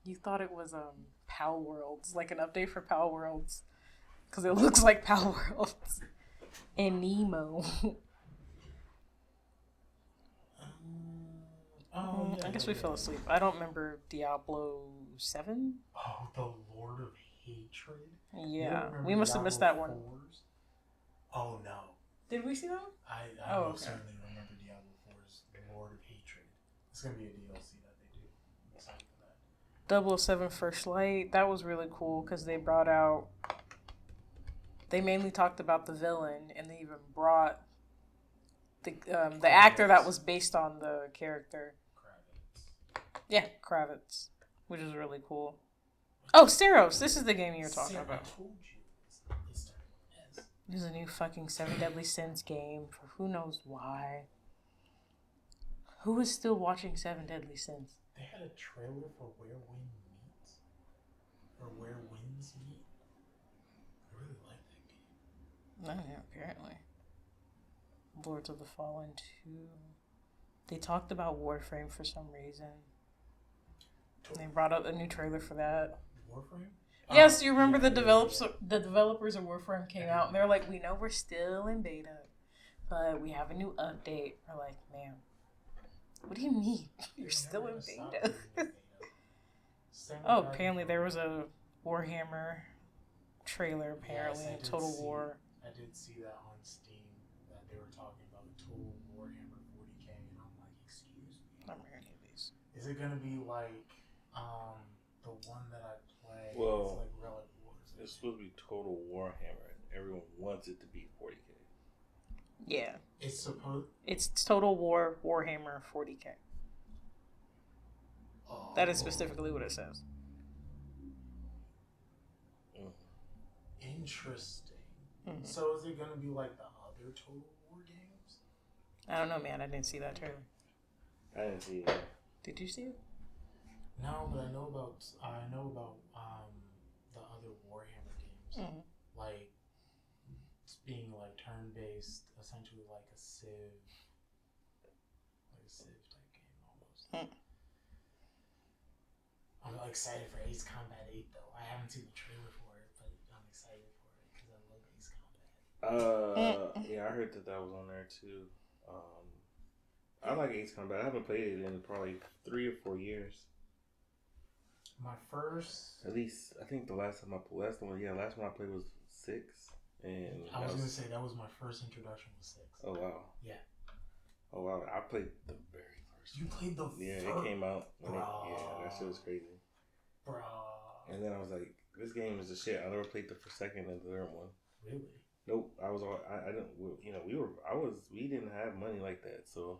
You thought it was Pal Worlds, like an update for Pal Worlds, because it looks like Pal Worlds and Nemo. Oh, yeah, I guess yeah, we yeah. fell asleep. I don't remember Diablo 7. Oh, the Lord of Hatred. You Yeah, don't remember we must have missed that one. 4's? Oh no, Did we see that one? I Oh, most okay. certainly remember Diablo 4's Lord of Hatred. It's gonna be a DLC that they do. I'm excited for that. 007 First Light. That was really cool because they brought out. They mainly talked about the villain, and they even brought the actor that was based on the character. Kravitz. Yeah, Kravitz, which is really cool. Oh, Steros. This is the game you were talking about. I told you it started with S. There's a new fucking Seven Deadly Sins game for who knows why. Who is still watching Seven Deadly Sins? They had a trailer for Where Wind Meets, or Where Winds Meet. I really like that game. No, yeah, apparently. Lords of the Fallen 2. They talked about Warframe for some reason. They brought out a new trailer for that. Warframe? Yes, you remember yeah, the developers of Warframe came out and they're like, we know we're still in beta, but we have a new update. We're like, man, what do you mean? You're still in beta? Oh, apparently there was a Warhammer trailer, apparently, Yes, Total War. I did see that on Steam, that they were talking about Total Warhammer 40k, and I'm like, excuse me? I don't remember any of these. Is it gonna be like the one that I play? Well, it's like Relic Wars. It's supposed to be Total Warhammer. Everyone wants it to be 40k. Yeah. It's Total War Warhammer 40k. Oh. That is specifically what it says. Interesting. Mm-hmm. So is it gonna be like the other Total War games? I don't know, man. I didn't see that trailer. I didn't see it. Did you see it? No, but I know about the other Warhammer games, like it's being like turn based, essentially like a Civ type game almost. I'm excited for Ace Combat 8 though. I haven't seen the trailer for it, but I'm excited for it because I love Ace Combat. Yeah, I heard that was on there too. I like Ace Combat. I haven't played it in probably 3 or 4 years. My first, at least I think the last one I played was 6, and I was gonna say that was my first introduction with 6. Oh wow. Yeah. Oh wow, I played the very first. You played the it came out. That shit was crazy. Bro. And then I was like, this game is the shit. I never played the second and third one. Really? Nope. I didn't. We didn't have money like that. So,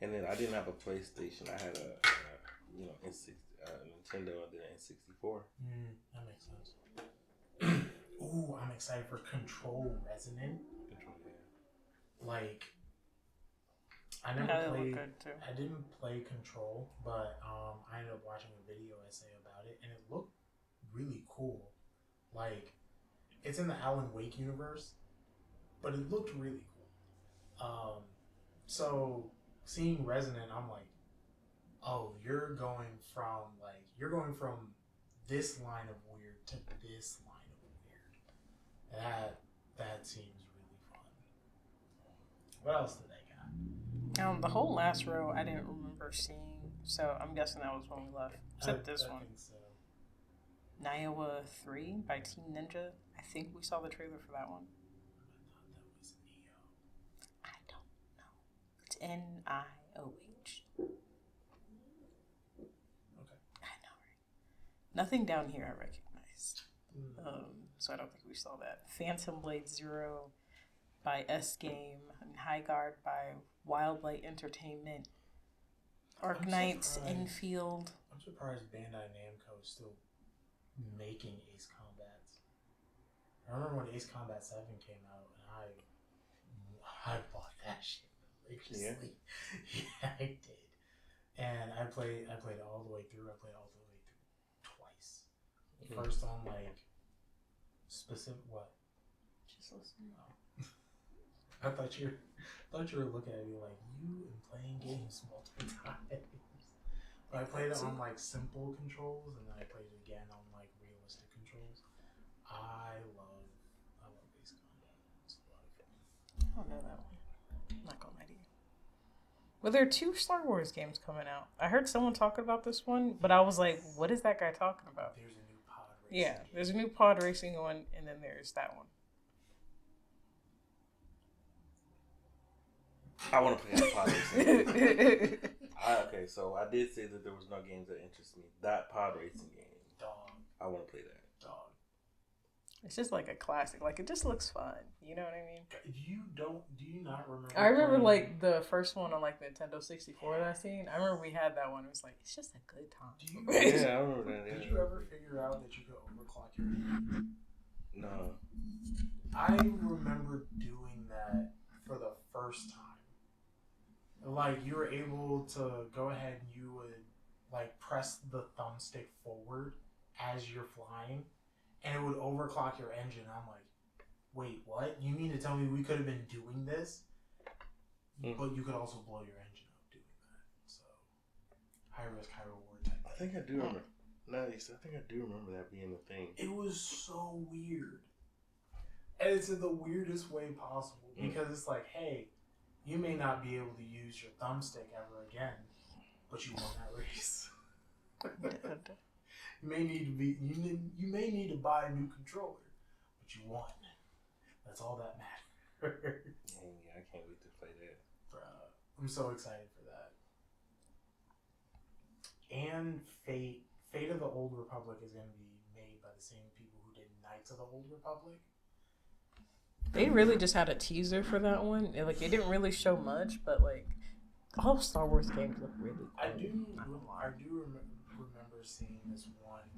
and then I didn't have a PlayStation. I had a Nintendo and then an N64. That makes sense. Ooh, I'm excited for Control Resonant. Like, I didn't play Control, but I ended up watching a video essay about it, and it looked really cool. Like, it's in the Alan Wake universe, but it looked really cool. So seeing Resonant, I'm like, oh, you're going from this line of weird to this line of weird. That seems really fun. What else did they got? The whole last row I didn't remember seeing, so I'm guessing that was when we left. Except this one. I think so. Niowa 3 by Team Ninja. I think we saw the trailer for that one. I thought that was Neo. I don't know. It's NIOH. Okay. I know, right? Nothing down here I recognize. So I don't think we saw that. Phantom Blade Zero by S Game and High Guard by Wildlight Entertainment. Arknights Infield. I'm surprised Bandai Namco is still making Ace Combats. I remember when Ace Combat 7 came out, and I bought that shit religiously. Yeah, I did. And I played it all the way through. I played all the way through twice. First on like specific what? Just listen. I thought you were looking at me like, you games multiple times. But I played it on like simple controls, and then I played it again on like realistic controls. I love Ace Combat. It's a lot of fun. I don't know that one. I'm not gonna lie to you. Well, there are 2 Star Wars games coming out. I heard someone talk about this one, but I was like, what is that guy talking about? There's a new pod racing. Yeah, there's a new pod racing one, and then there's that one. I want to play that pod racing. Okay, so I did say that there was no games that interest me. That pod racing game, Dog. I want to play that. Dog. It's just like a classic. Like, it just looks fun. You know what I mean? Do you not remember? I remember, like, the first one on, like, Nintendo 64 that I seen. I remember we had that one. It was like, it's just a good time. Yeah, I remember that. Did you ever figure out that you could overclock your game? No. I remember doing that for the first time. Like, you were able to go ahead and you would, like, press the thumbstick forward as you're flying, and it would overclock your engine. I'm like, wait, what? You mean to tell me we could have been doing this? But you could also blow your engine up doing that. So, high risk, high reward type. I think I do remember. Nice. I think I do remember that being a thing. It was so weird. And it's in the weirdest way possible. Because it's like, hey, you may not be able to use your thumbstick ever again, but you won that race. You may need to buy a new controller, but you won. That's all that matters. Yeah, I can't wait to play that. Bruh, I'm so excited for that. And Fate of the Old Republic is going to be made by the same people who did Knights of the Old Republic. They really just had a teaser for that one. Like, it didn't really show much, but, like, all Star Wars games look really cool. I do remember seeing this one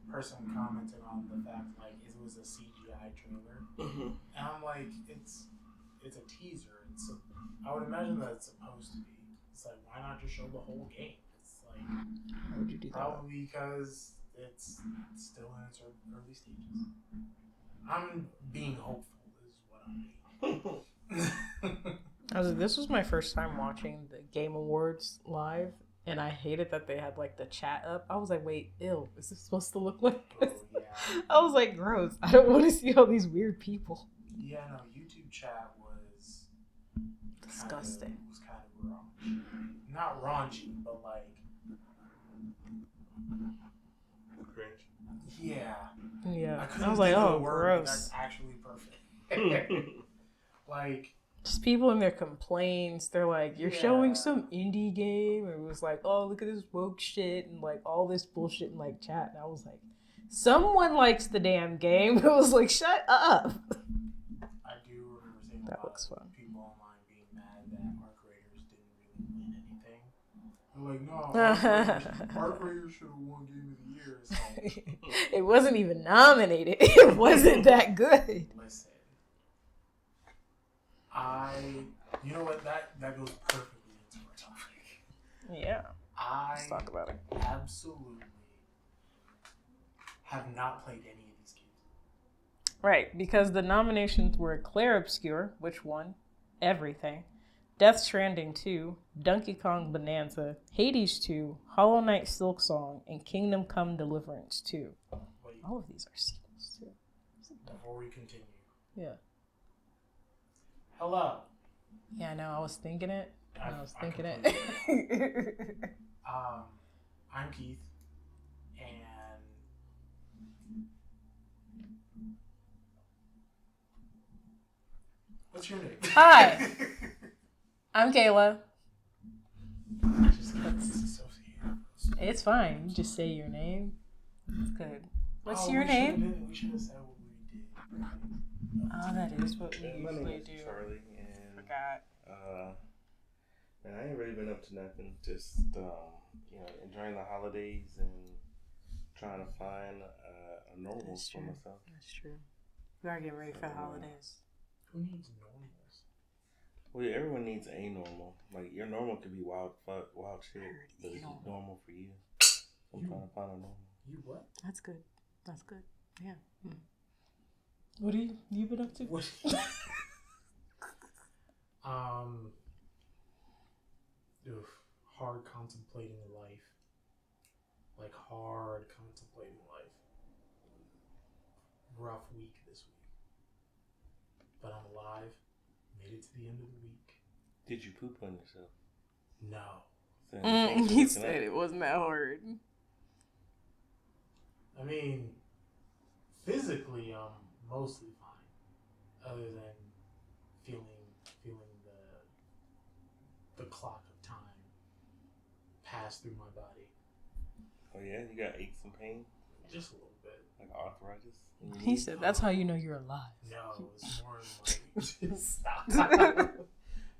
person commenting on the fact, like, it was a CGI trailer. And I'm like, it's a teaser. I would imagine that it's supposed to be. It's like, why not just show the whole game? It's like, Why would you do that? probably because it's still in its early stages. I'm being hopeful, is what I'm being. This was my first time watching the Game Awards live, and I hated that they had, like, the chat up. I was like, wait, ew, is this supposed to look like this? Oh, yeah. I was like, gross. I don't want to see all these weird people. Yeah, no, YouTube chat was Disgusting. Kind of raunchy. Not raunchy, but like Cringe. Yeah. Yeah. I was like, oh, word, gross. That's actually perfect. Like, just people in their complaints. They're like, you're showing some indie game. And it was like, oh, look at this woke shit and like all this bullshit in like chat. And I was like, someone likes the damn game. It was like, shut up. I do remember seeing that looks fun. People online being mad that Arc Raiders didn't really win anything. They're like, no, Arc Raiders should have won Game of the Year. It's like, it wasn't even nominated. It wasn't that good. Listen. You know what, that goes perfectly into our topic. Yeah. Let's talk about it. Absolutely have not played any of these games. Right, because the nominations were Clair Obscur, which won everything, Death Stranding 2, Donkey Kong Bonanza, Hades 2, Hollow Knight Silksong, and Kingdom Come Deliverance 2. Wait, all of these are sequels, too. Before we continue. Yeah. Hello. Yeah, I know. I was thinking it. I'm Keith, and what's your name? Hi. I'm Kayla. It's fine. You just say your name. It's good. What's your name? We should have said what we did. Oh, that is what we usually do. Charlie, and forgot. Man, I ain't really been up to nothing. Just enjoying the holidays and trying to find a normal for myself. That's true. We are getting ready for the holidays. Who needs normals? Well, yeah, everyone needs a normal. Like, your normal could be wild shit, but it's normal for you. I'm trying to find a normal. You what? That's good. Yeah. What have you been up to? What? hard contemplating life. Like, hard contemplating life. Rough week this week. But I'm alive. Made it to the end of the week. Did you poop on yourself? No. He said it wasn't that hard. I mean, physically, I'm mostly fine. Other than feeling the clock of time pass through my body. Oh yeah, you got aches and pain? Just a little bit. Like arthritis? He said that's how you know you're alive. No, it's more like stop.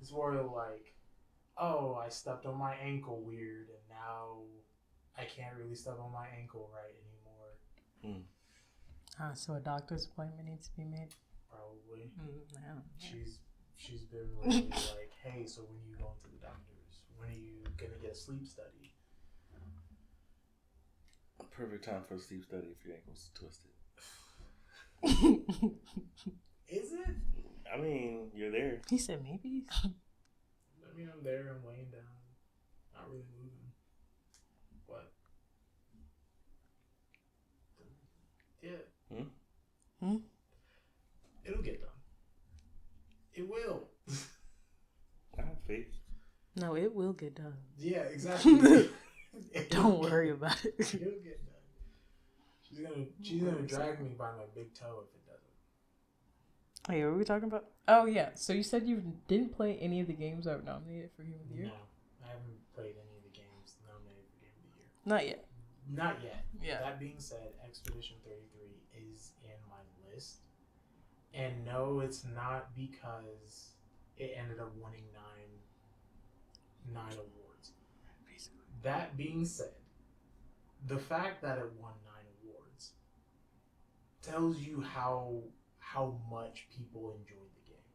It's more like, oh, I stepped on my ankle weird, and now I can't really step on my ankle right anymore. So a doctor's appointment needs to be made? Probably. Yeah. She's been really like, hey, so when are you going to the doctors? When are you gonna get a sleep study? Perfect time for a sleep study if your ankle's twisted. Is it? I mean, you're there. He said maybe. I mean, I'm there. I'm laying down, not really moving, but yeah. It'll get done. It will. I have faith. No, it will get done. Yeah, exactly. Don't worry about it. It'll get done. She's gonna drag me by my big toe if it doesn't. Hey, what were we talking about? Oh yeah. So you said you didn't play any of the games that were nominated for Game of the Year? No, I haven't played any of the games nominated for Game of the Year. Not yet. Not yet. Yeah. That being said, Expedition 33 is in my list. And no, it's not because it ended up winning nine awards. That being said, the fact that it won 9 awards tells you how much people enjoyed the game.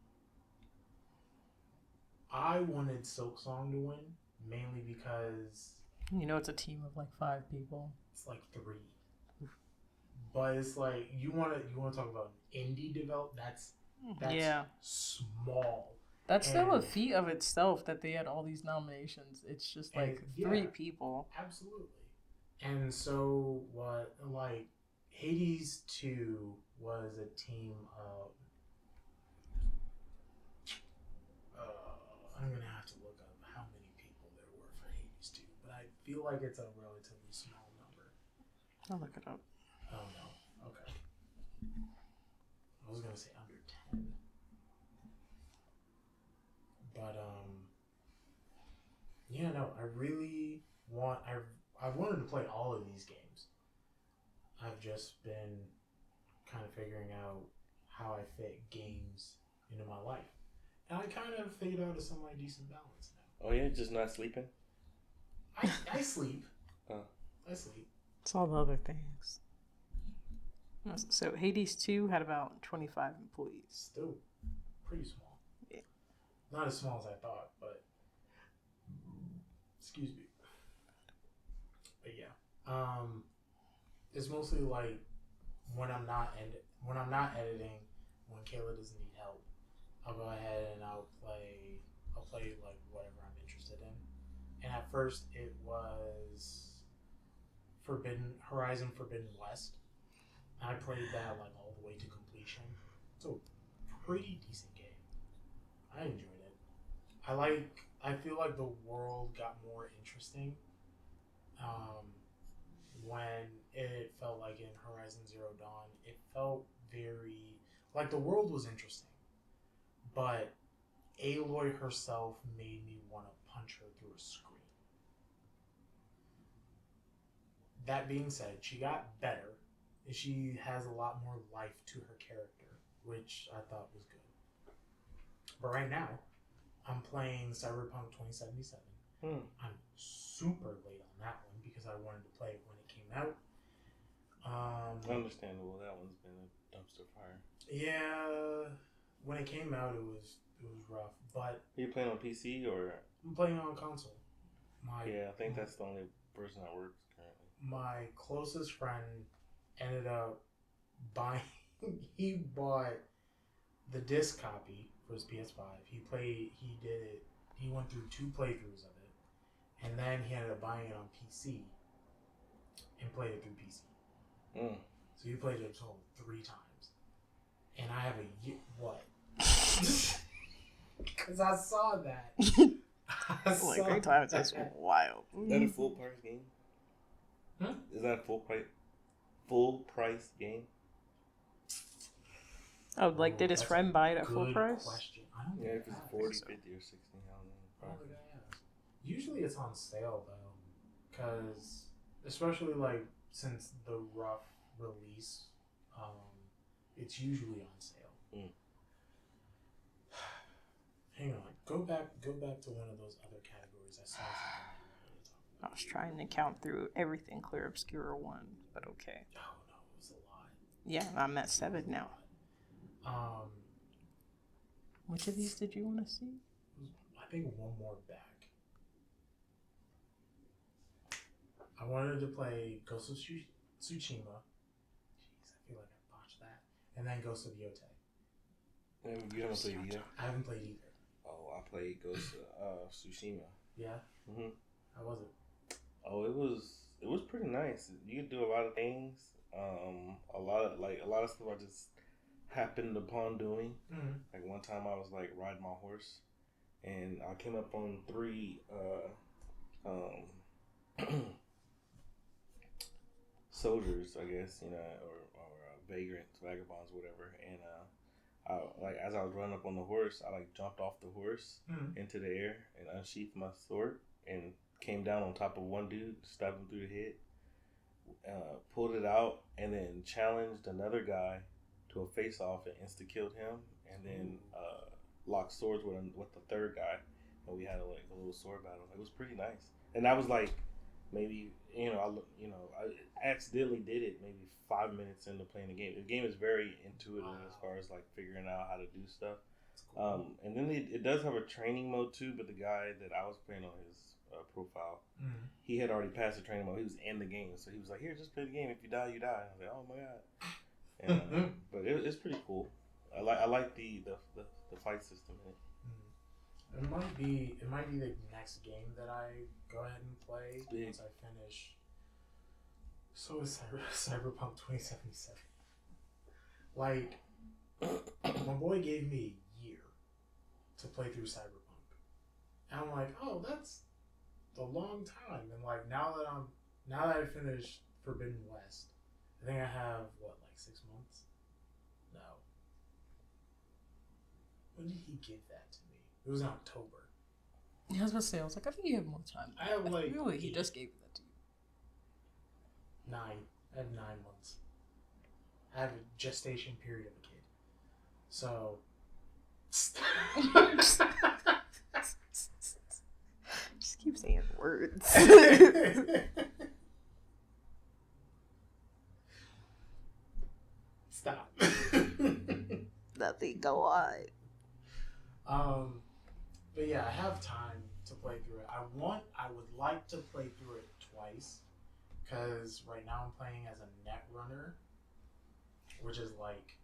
I wanted Silksong to win, mainly because you know it's a team of like 5 people. It's like 3. But it's like you want to talk about indie develop. That's yeah. Small. That's still a feat of itself that they had all these nominations. It's just like 3 people. Absolutely. And so what? Like Hades 2 was a team of. I'm gonna have to look up how many people there were for Hades 2, but I feel like it's a relatively small number. I'll look it up. Oh no. Okay. I was gonna say under 10. But yeah, no, I really want. I've wanted to play all of these games. I've just been kind of figuring out how I fit games into my life, and I kind of figured out a semi-decent balance now. Oh yeah, just not sleeping. I sleep. Oh. I sleep. It's all the other things. So Hades 2 had about 25 employees. Still pretty small. Yeah. Not as small as I thought, but excuse me. But yeah, it's mostly like when I'm not editing, when Kayla doesn't need help, I'll go ahead and I'll play like whatever I'm interested in. And at first it was Horizon Forbidden West. I played that like all the way to completion. It's a pretty decent game. I enjoyed it. I feel like the world got more interesting when it felt like in Horizon Zero Dawn. It felt very like the world was interesting, but Aloy herself made me want to punch her through a screen. That being said, she got better. She has a lot more life to her character, which I thought was good. But right now, I'm playing Cyberpunk 2077. I'm super late on that one because I wanted to play it when it came out. Understandable. That one's been a dumpster fire. Yeah, when it came out, it was rough. But are you playing on PC or? I'm playing on console. I think that's the only version that works currently. My closest friend ended up buying. He bought the disc copy for his PS5. He did it. He went through 2 playthroughs of it, and then he ended up buying it on PC and played it through PC. So he played it a total of 3 times, and I have what? Because I saw that. Like 3 times. That's wild. Is that a full price game? Is that a full price game? Oh, like did his friend buy it at full price? Question. Yeah, if it's 40, 50, or 60, I don't know. Usually it's on sale though, because especially like since the rough release, it's usually on sale. Hang on, go back to one of those other categories. I saw something. I was trying to count through everything Clear Obscura 1, but okay. Oh no, it was a lot. Yeah, I'm at 7 now. Which of these did you want to see? I think one more back. I wanted to play Ghost of Tsushima. Jeez, I feel like I botched that. And then Ghost of Yotei. You haven't played it yet? I haven't played either. Oh, I played Ghost of Tsushima. Yeah? Mm-hmm. How was it? Oh, it was pretty nice. You could do a lot of things. A lot of stuff I just happened upon doing. Mm-hmm. Like one time I was like riding my horse, and I came up on 3 soldiers, I guess, you know, or vagrants, vagabonds, whatever. And as I was running up on the horse, I like jumped off the horse into the air and unsheathed my sword and came down on top of one dude, stabbed him through the head, pulled it out, and then challenged another guy to a face-off and insta-killed him, and then locked swords with the third guy, and we had a little sword battle. It was pretty nice, and that was like maybe I accidentally did it maybe 5 minutes into playing the game. The game is very intuitive as far as like figuring out how to do stuff. Cool. And then it does have a training mode too, but the guy that I was playing on his profile, he had already passed the training mode. He was in the game, so he was like, "Here, just play the game. If you die, you die." I was like, "Oh my god!" And, but it's pretty cool. I like the fight system in it. It might be the next game that I go ahead and play once I finish. So is Cyberpunk 2077. Like, my boy gave me a year to play through Cyberpunk, and I'm like, oh, that's a long time. And like now that I finished Forbidden West, I think I have 6 months. No. When did he give that to me? It was in October. Yeah, I was about to say, I was like, I think you have more time. I have really, he just gave that to you. 9. I have 9 months. I have a gestation period of a kid. So. Just keep saying words. Stop. Nothing, go on. But yeah, I have time to play through it. I would like to play through it twice, because right now I'm playing as a net runner, which is like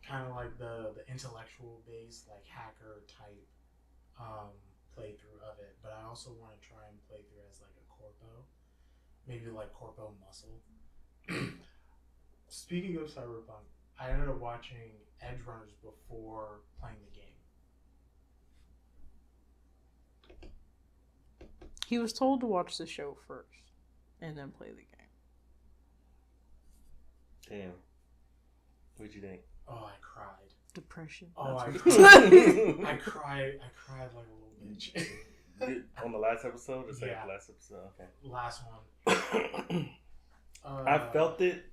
kind of like the intellectual based, like hacker type playthrough of it. But I also want to try and play through as like a corpo, maybe like corpo muscle. Speaking of Cyberpunk, I ended up watching Edge Runners before playing the game. He was told to watch the show first and then play the game. Damn. What'd you think? Oh, I cried. Depression. Oh, I cried. I cried like a little bitch. On the last episode? Or Yeah. Last episode? Okay. Last one. I felt it,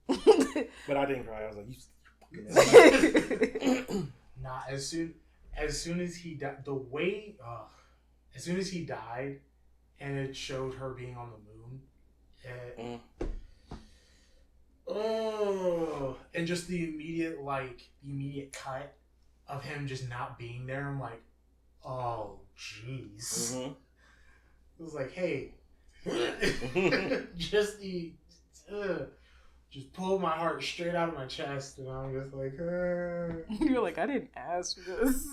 but I didn't cry. I was like, you. Nah, as soon as he died, as soon as he died, and it showed her being on the moon, and just the immediate cut of him just not being there. I'm like, oh, jeez. Mm-hmm. It was like, hey, just pulled my heart straight out of my chest, and I'm just like, You're like, I didn't ask for this.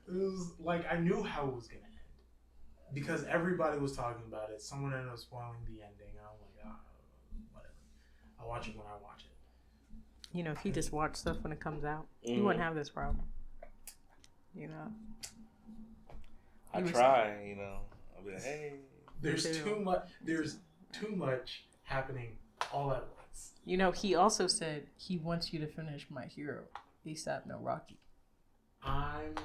It was like I knew how it was gonna end. because everybody was talking about it. Someone ended up spoiling the ending. I'm like, whatever. I'll watch it when I watch it. You know, if he just watched stuff when it comes out, he wouldn't have this problem. You know. I try, you know. I'll be like, hey. There's too much happening all at once. You know, he also said he wants you to finish My Hero, ASAP No Rocky. I'm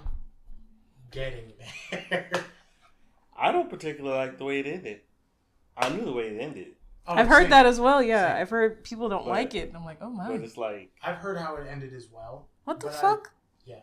getting there. I don't particularly like the way it ended. I knew the way it ended. Oh, I've heard that as well, yeah. I've heard people don't like it, and I'm like, oh my. But it's like... I've heard how it ended as well. What the fuck? Yeah.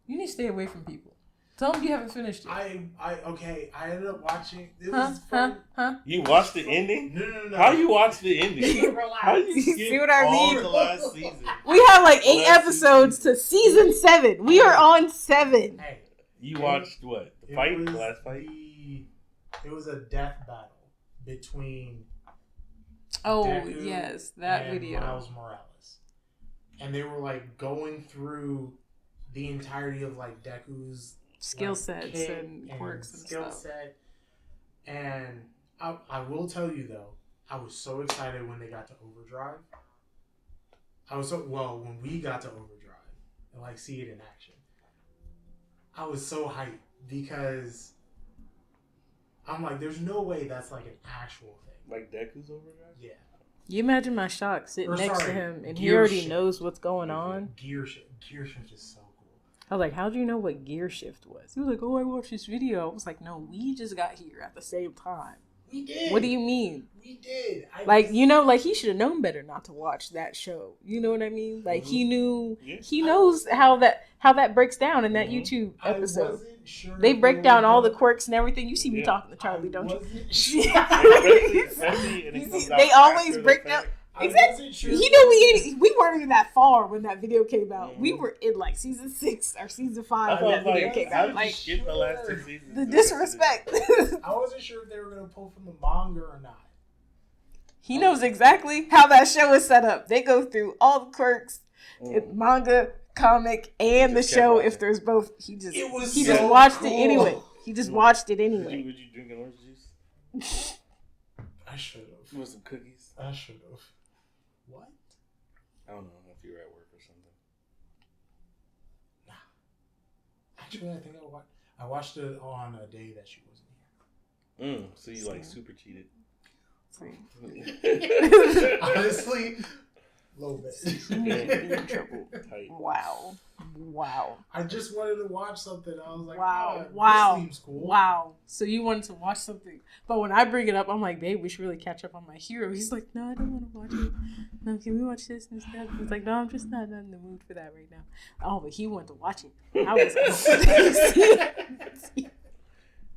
You need to stay away from people. Tell them you haven't finished it. I ended up watching... It was fun. You watched the ending? No. How you watch the ending? How you see what I mean? The last season? We have like 8 episodes to season 7. We are on 7. Hey. You watched what? The fight? The last fight? It was a death battle between Deku yes, that and video. Miles Morales. And they were like going through the entirety of like Deku's skill sets and quirks and skill stuff. set. And I will tell you though, I was so excited when they got to Overdrive. When we got to Overdrive and like see it in action. I was so hyped because I'm like, there's no way that's like an actual thing. Like Deku's Overdrive? Yeah. You imagine my shock sitting next to him and he already knows what's going on. Gear shift is so cool. I was like, how'd you know what gear shift was? He was like, oh, I watched this video. I was like, no, we just got here at the same time. We did. What do you mean? We did. He should have known better not to watch that show. You know what I mean? Like he knew, he knows how that breaks down in that YouTube episode. Sure they break down all the quirks and everything. You see me talking to Charlie, don't you? They always break down. Exactly. Sure you know, we weren't even that far when that video came out. We were in like season 6 or season 5 when that video came out. Like skip the last 2 seasons. The disrespect. I wasn't sure if they were gonna pull from the manga or not. He knows exactly how that show is set up. They go through all the quirks, manga, comic, and the show. If there's both, he just watched it anyway. He just watched it anyway. Would you drink an orange juice? I should have. With some cookies. I should have. What? I don't know if you were at work or something. Nah. Actually, I think I watched it on a day that she wasn't here. So you like super cheated. Honestly, a little bit. Wow. I just wanted to watch something. I was like, wow. This seems cool. Wow. So you wanted to watch something. But when I bring it up, I'm like, babe, we should really catch up on My Hero. He's like, no, I don't want to watch it. No, can we watch this instead? He's like, no, I'm just not in the mood for that right now. Oh, but he wanted to watch it. I was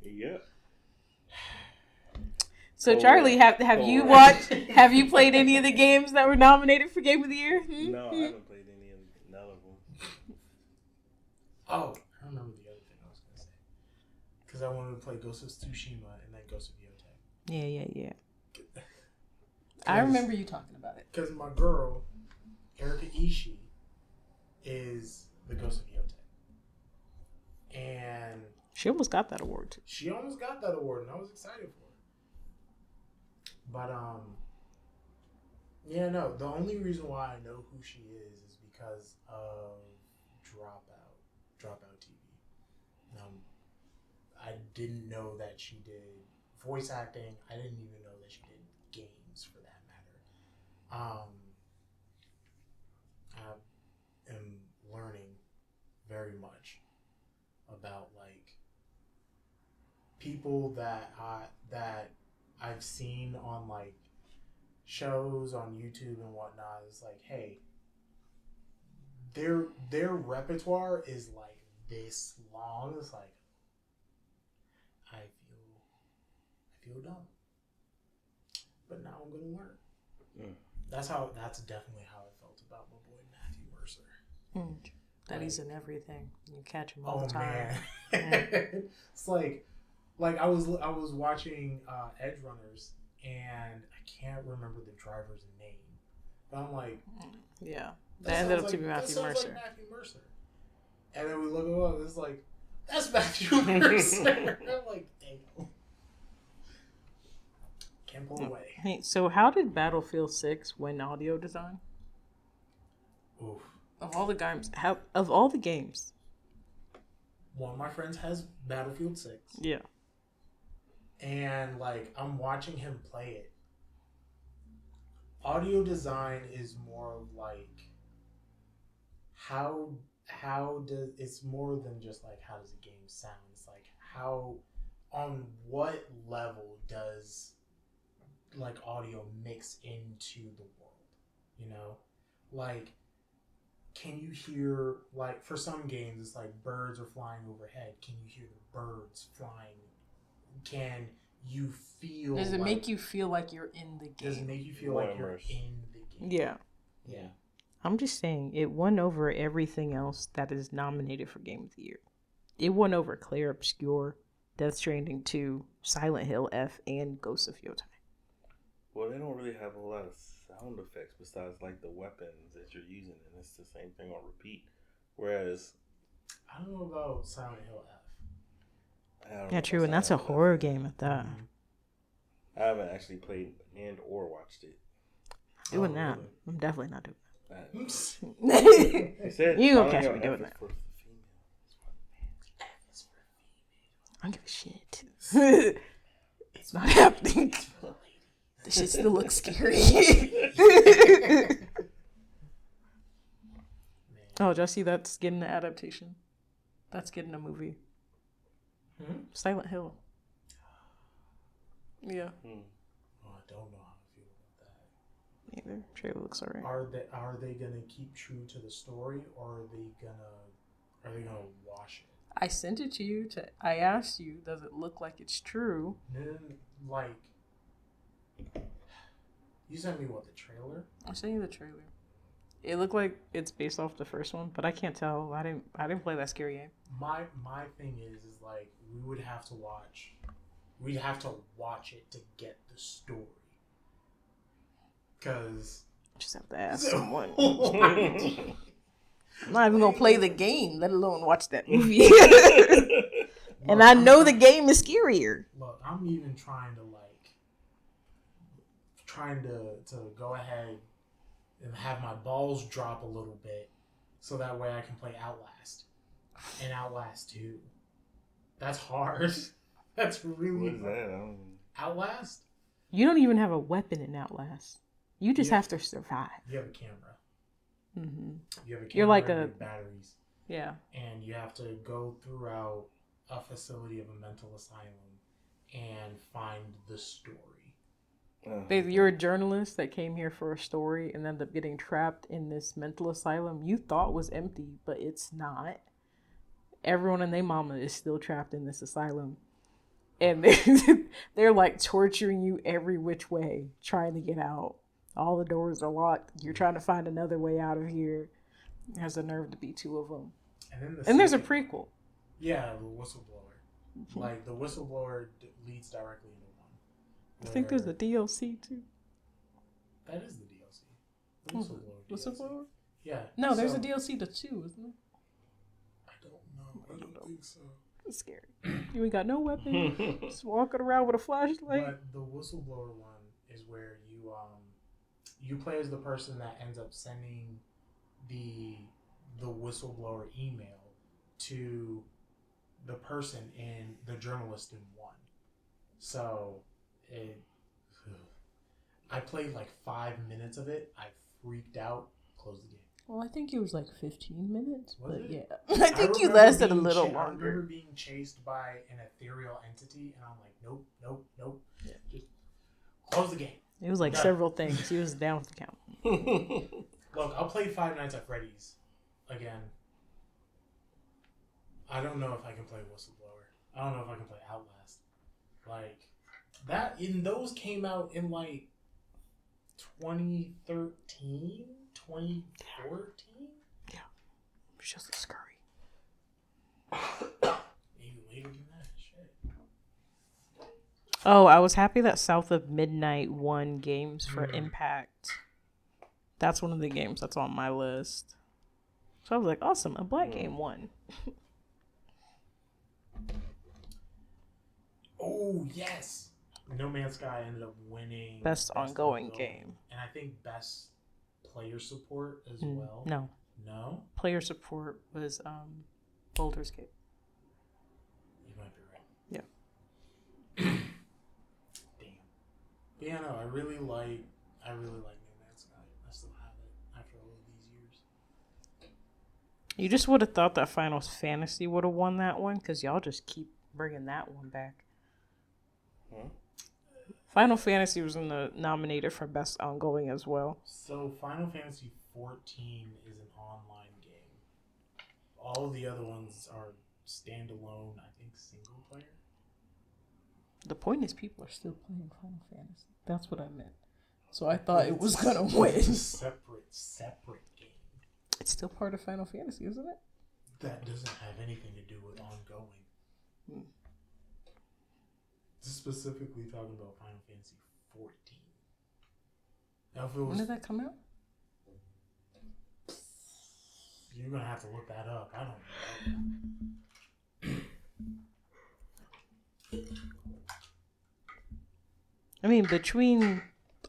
Yep. So Charlie, have you watched? Have you played any of the games that were nominated for Game of the Year? No, I haven't played none of them. Oh, I remember the other thing I was gonna say because I wanted to play Ghost of Tsushima and then Ghost of Yotei. Yeah. I remember you talking about it because my girl, Erika Ishii, is the Ghost of Yotei, and she almost got that award too. She almost got that award, and I was excited for it. But, the only reason why I know who she is because of Dropout TV. I didn't know that she did voice acting. I didn't even know that she did games for that matter. I am learning very much about, like, people that I've seen on like shows on YouTube and whatnot. It's like, hey, their repertoire is like this long. It's like I feel dumb, but now I'm gonna learn. That's definitely how I felt about my boy Matthew Mercer. That he's in everything. You catch him all the time. Man. It's like I was watching Edge Runners and I can't remember the driver's name, but I'm like, that ended up to be Matthew Mercer. Like Matthew Mercer. And then we look him up. It's like That's Matthew Mercer. I'm like, damn. Can't pull away. Hey, so how did Battlefield 6 win audio design? Oof. Of all the games. One of my friends has Battlefield 6. Yeah. And, like, I'm watching him play it. Audio design is more of, like, how does... It's more than just, like, how does a game sound? It's, like, how... On what level does, like, audio mix into the world? You know? Like... Can you hear, like, for some games, it's like birds are flying overhead. Can you hear the birds flying? Can you feel... Does it make you feel like you're in the game? Does it make you feel like you're in the game? Yeah. Yeah. I'm just saying, it won over everything else that is nominated for Game of the Year. It won over Clair Obscur, Death Stranding 2, Silent Hill F, and Ghost of Yotei. Well, they don't really have a lot of sound effects besides like the weapons that you're using, and it's the same thing on repeat. Whereas, I don't know about Silent Hill F. Yeah, true, and that's a horror game at that. I haven't actually played and or watched it. Doing that, really? I'm definitely not doing that. They said you gonna catch me doing that? I don't give a shit. It's not happening. The shit still looks scary. Oh, did I see that's getting an adaptation? That's getting a movie. Silent Hill. Yeah. Oh, I don't know how to feel about that. Either. Trailer looks alright. Are they gonna keep true to the story, or are they gonna wash it? I sent it to you. I asked you, does it look like it's true? Like, you sent me what, the trailer? I sent you the trailer. It looked like it's based off the first one, but I can't tell. I didn't play that scary game. My thing is like we'd have to watch it to get the story. Cause just have to ask someone. I'm not even gonna play the game, let alone watch that movie. And look, I know the game is scarier. Look, I'm even trying to go ahead and have my balls drop a little bit so that way I can play Outlast and Outlast 2. That's hard. That's really hard. What is that? Outlast? You don't even have a weapon in Outlast. You just have to survive. You have a camera. Mm-hmm. You have a camera. You're like batteries. Yeah. And you have to go throughout a facility of a mental asylum and find the story. You're a journalist that came here for a story and ended up getting trapped in this mental asylum you thought was empty, but it's not. Everyone and their mama is still trapped in this asylum. And they're like torturing you every which way, trying to get out. All the doors are locked. You're trying to find another way out of here. There's a nerve to be two of them. And there's a prequel. Yeah, the Whistleblower. Like, the Whistleblower leads directly into one. I think there's a DLC, too. That is the DLC. The Whistleblower? Yeah. No, there's a DLC to 2, isn't there? I don't know. I don't think so. It's scary. You ain't got no weapon. Just walking around with a flashlight. But the Whistleblower one is where you play as the person that ends up sending the whistleblower email to the person in the journalist in one. So I played like 5 minutes of it. I freaked out. Closed the game. Well, I think it was like 15 minutes. Was it? Yeah. I think you lasted a little longer. I remember being chased by an ethereal entity, and I'm like, nope. Yeah. Just close the game. It was like several things. He was down with the count. Look, I'll play Five Nights at Freddy's again. I don't know if I can play Whistleblower. I don't know if I can play Outlast. Like, those came out in like 2013, 2014? Yeah. It's just scary. Maybe later than that. Shit. Oh, I was happy that South of Midnight won games for Impact. That's one of the games that's on my list. So I was like, awesome, a black game won. Oh, yes. No Man's Sky ended up winning Best ongoing game. And I think best player support as well. No. No? Player support was Baldur's Gate. You might be right. Yeah. Damn. But yeah, no, I really like No Man's Sky. I still have it after all of these years. You just would have thought that Final Fantasy would have won that one because y'all just keep bringing that one back. Huh? Final Fantasy was nominated for Best Ongoing as well. So Final Fantasy 14 is an online game. All of the other ones are standalone, I think single player. The point is people are still playing Final Fantasy. That's what I meant. So I thought it was going to win. It's a separate game. It's still part of Final Fantasy, isn't it? That doesn't have anything to do with ongoing. Specifically talking about Final Fantasy 14. Now, if it was, when did that come out? You're going to have to look that up. I don't know. I mean, between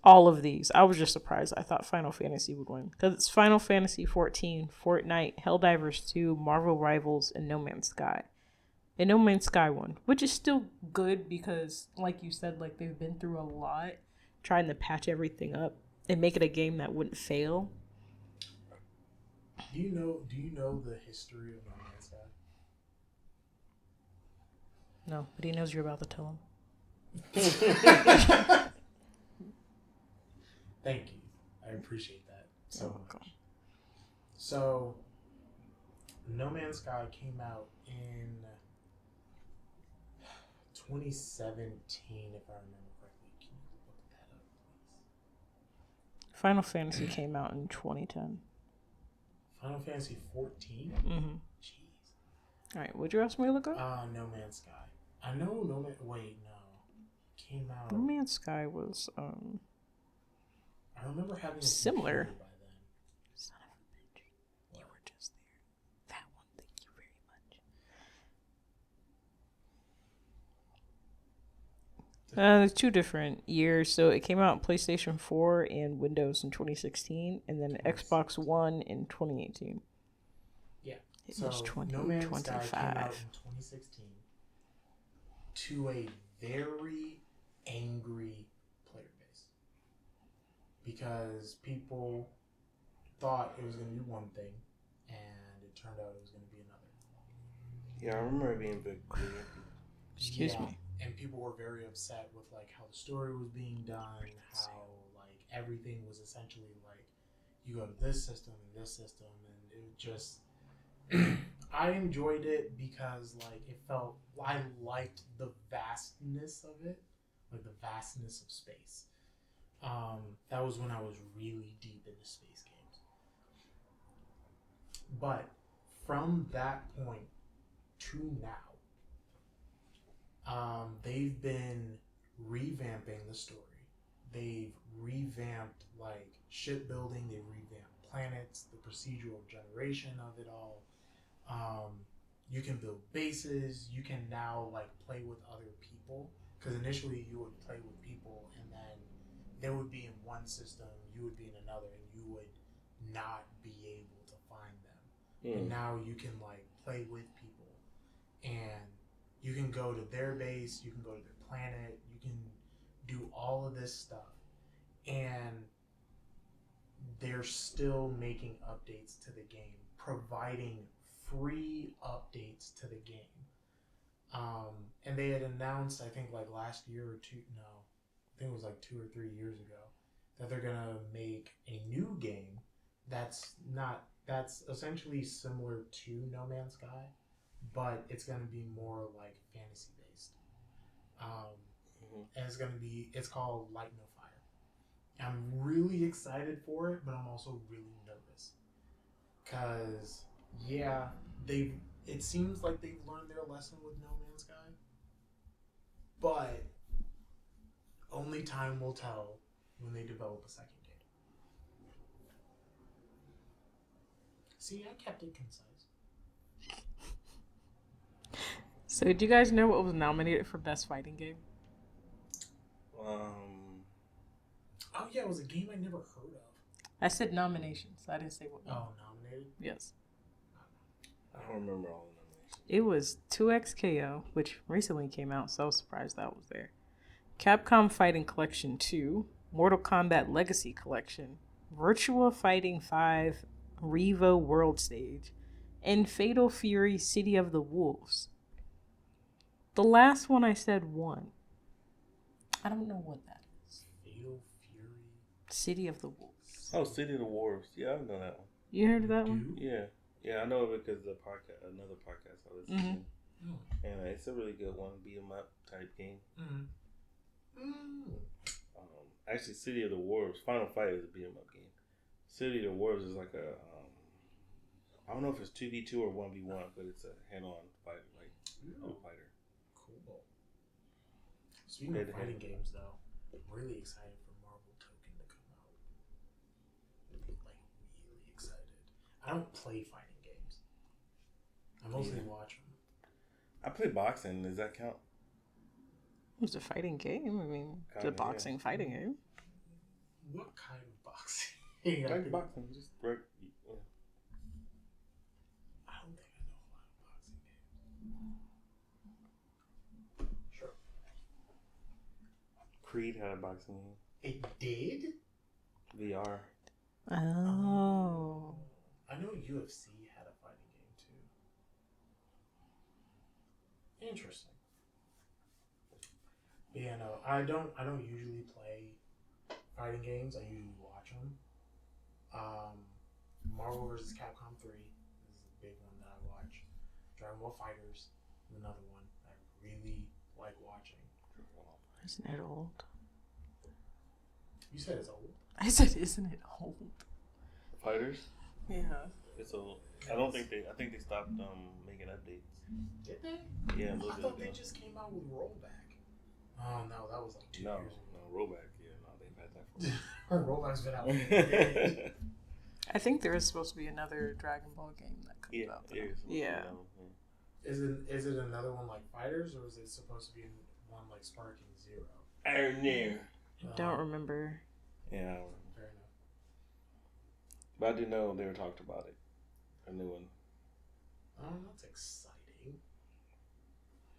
all of these, I was just surprised. I thought Final Fantasy would win. Because it's Final Fantasy 14, Fortnite, Helldivers 2, Marvel Rivals, and No Man's Sky. And No Man's Sky won, which is still good because, like you said, like they've been through a lot trying to patch everything up and make it a game that wouldn't fail. Do you know the history of No Man's Sky? No, but he knows you're about to tell him. Thank you. I appreciate that so much. So, No Man's Sky came out in 2017, if I remember correctly. Can you look that up, please? Final Fantasy came out in 2010. Final Fantasy 14? Mm-hmm. Jeez. All right, would you ask me to look up? No Man's Sky. I know No Man... Wait, no. Came out... No Man's Sky was, I remember having a similar. computer by then. Son of a bitch. You were just there. That one, thank you very much. There's 2 different years. So it came out on PlayStation 4 and Windows in 2016, and then Xbox One in 2018. Yeah. It so was No Man's Sky came out 2025. in 2016 to a very angry player base because people thought it was going to be one thing and it turned out it was going to be another. Yeah, I remember it being big. Excuse me. And people were very upset with like how the story was being done, how like everything was essentially like you go to this system and it just I enjoyed it because like it felt I liked the vastness of it, like the vastness of space. That was when I was really deep into space games. But from that point to now, they've been revamping the story. They've revamped like shipbuilding. They've revamped planets, the procedural generation of it all. You can build bases. You can now like play with other people. Because initially you would play with people and then they would be in one system, you would be in another, and you would not be able to find them. And now you can like play with people and you can go to their base, you can go to their planet, you can do all of this stuff. And they're still making updates to the game, providing free updates to the game. And they had announced, I think like last year or two, no, I think it was like 2 or 3 years ago, that they're going to make a new game that's essentially similar to No Man's Sky, but it's going to be more like fantasy based. And it's called Light No Fire. I'm really excited for it, but I'm also really nervous. Because, yeah, it seems like they've learned their lesson with No Man's Sky, but only time will tell when they develop a second game. See, I kept it concise. So, do you guys know what was nominated for Best Fighting Game? Oh yeah, it was a game I never heard of. I said nominations. I didn't say what. Oh, nominated? Yes. I don't remember all the nominations. It was 2XKO, which recently came out, so I was surprised that was there. Capcom Fighting Collection 2, Mortal Kombat Legacy Collection, Virtua Fighting 5 Revo World Stage, and Fatal Fury City of the Wolves. The last one I said won. I don't know what that is. Fatal Fury? City of the Wolves. Oh, City of the Wolves. Yeah, I know that one. You heard of that one? Yeah. Yeah, I know it because the podcast, another podcast I listen to. And it's a really good one, beat 'em up type game. Actually, City of the Wolves, Final Fight is a beat 'em up game. City of the Wolves is like a, I don't know if it's 2v2 or 1v1, but it's a head-on fight, like a fighter. Cool. Speaking of fighting games, though, I'm really excited for Marvel Token to come out. Like, really excited. I don't play fighting games. I mostly watch them. I play boxing. Does that count? It's a fighting game. I mean, it's a boxing fighting game. What kind of boxing? Like boxing, just right. Yeah. I don't think I know a lot of boxing games. Sure. Creed had a boxing game. It did? VR. Oh. I know UFC had a fighting game too. Interesting. But yeah, no, I don't usually play fighting games. I usually watch them. Marvel vs. Capcom 3 is a big one that I watch. Dragon Ball FighterZ is another one I really like watching. Isn't it old? You said it's old. I said, isn't it old? Fighters? Yeah. It's old. I think they stopped making updates. Did they? Yeah, I thought they just came out with rollback. Oh no, that was like 2 years ago. No, rollback. Yeah, no, they've had that for rollback's been out. I think there is supposed to be another Dragon Ball game that comes out. Yeah. Is it another one like Fighters, or is it supposed to be one like Sparking Zero? I don't remember. Yeah. Fair enough. But I didn't know they were talking about it. A new one. Oh, that's exciting.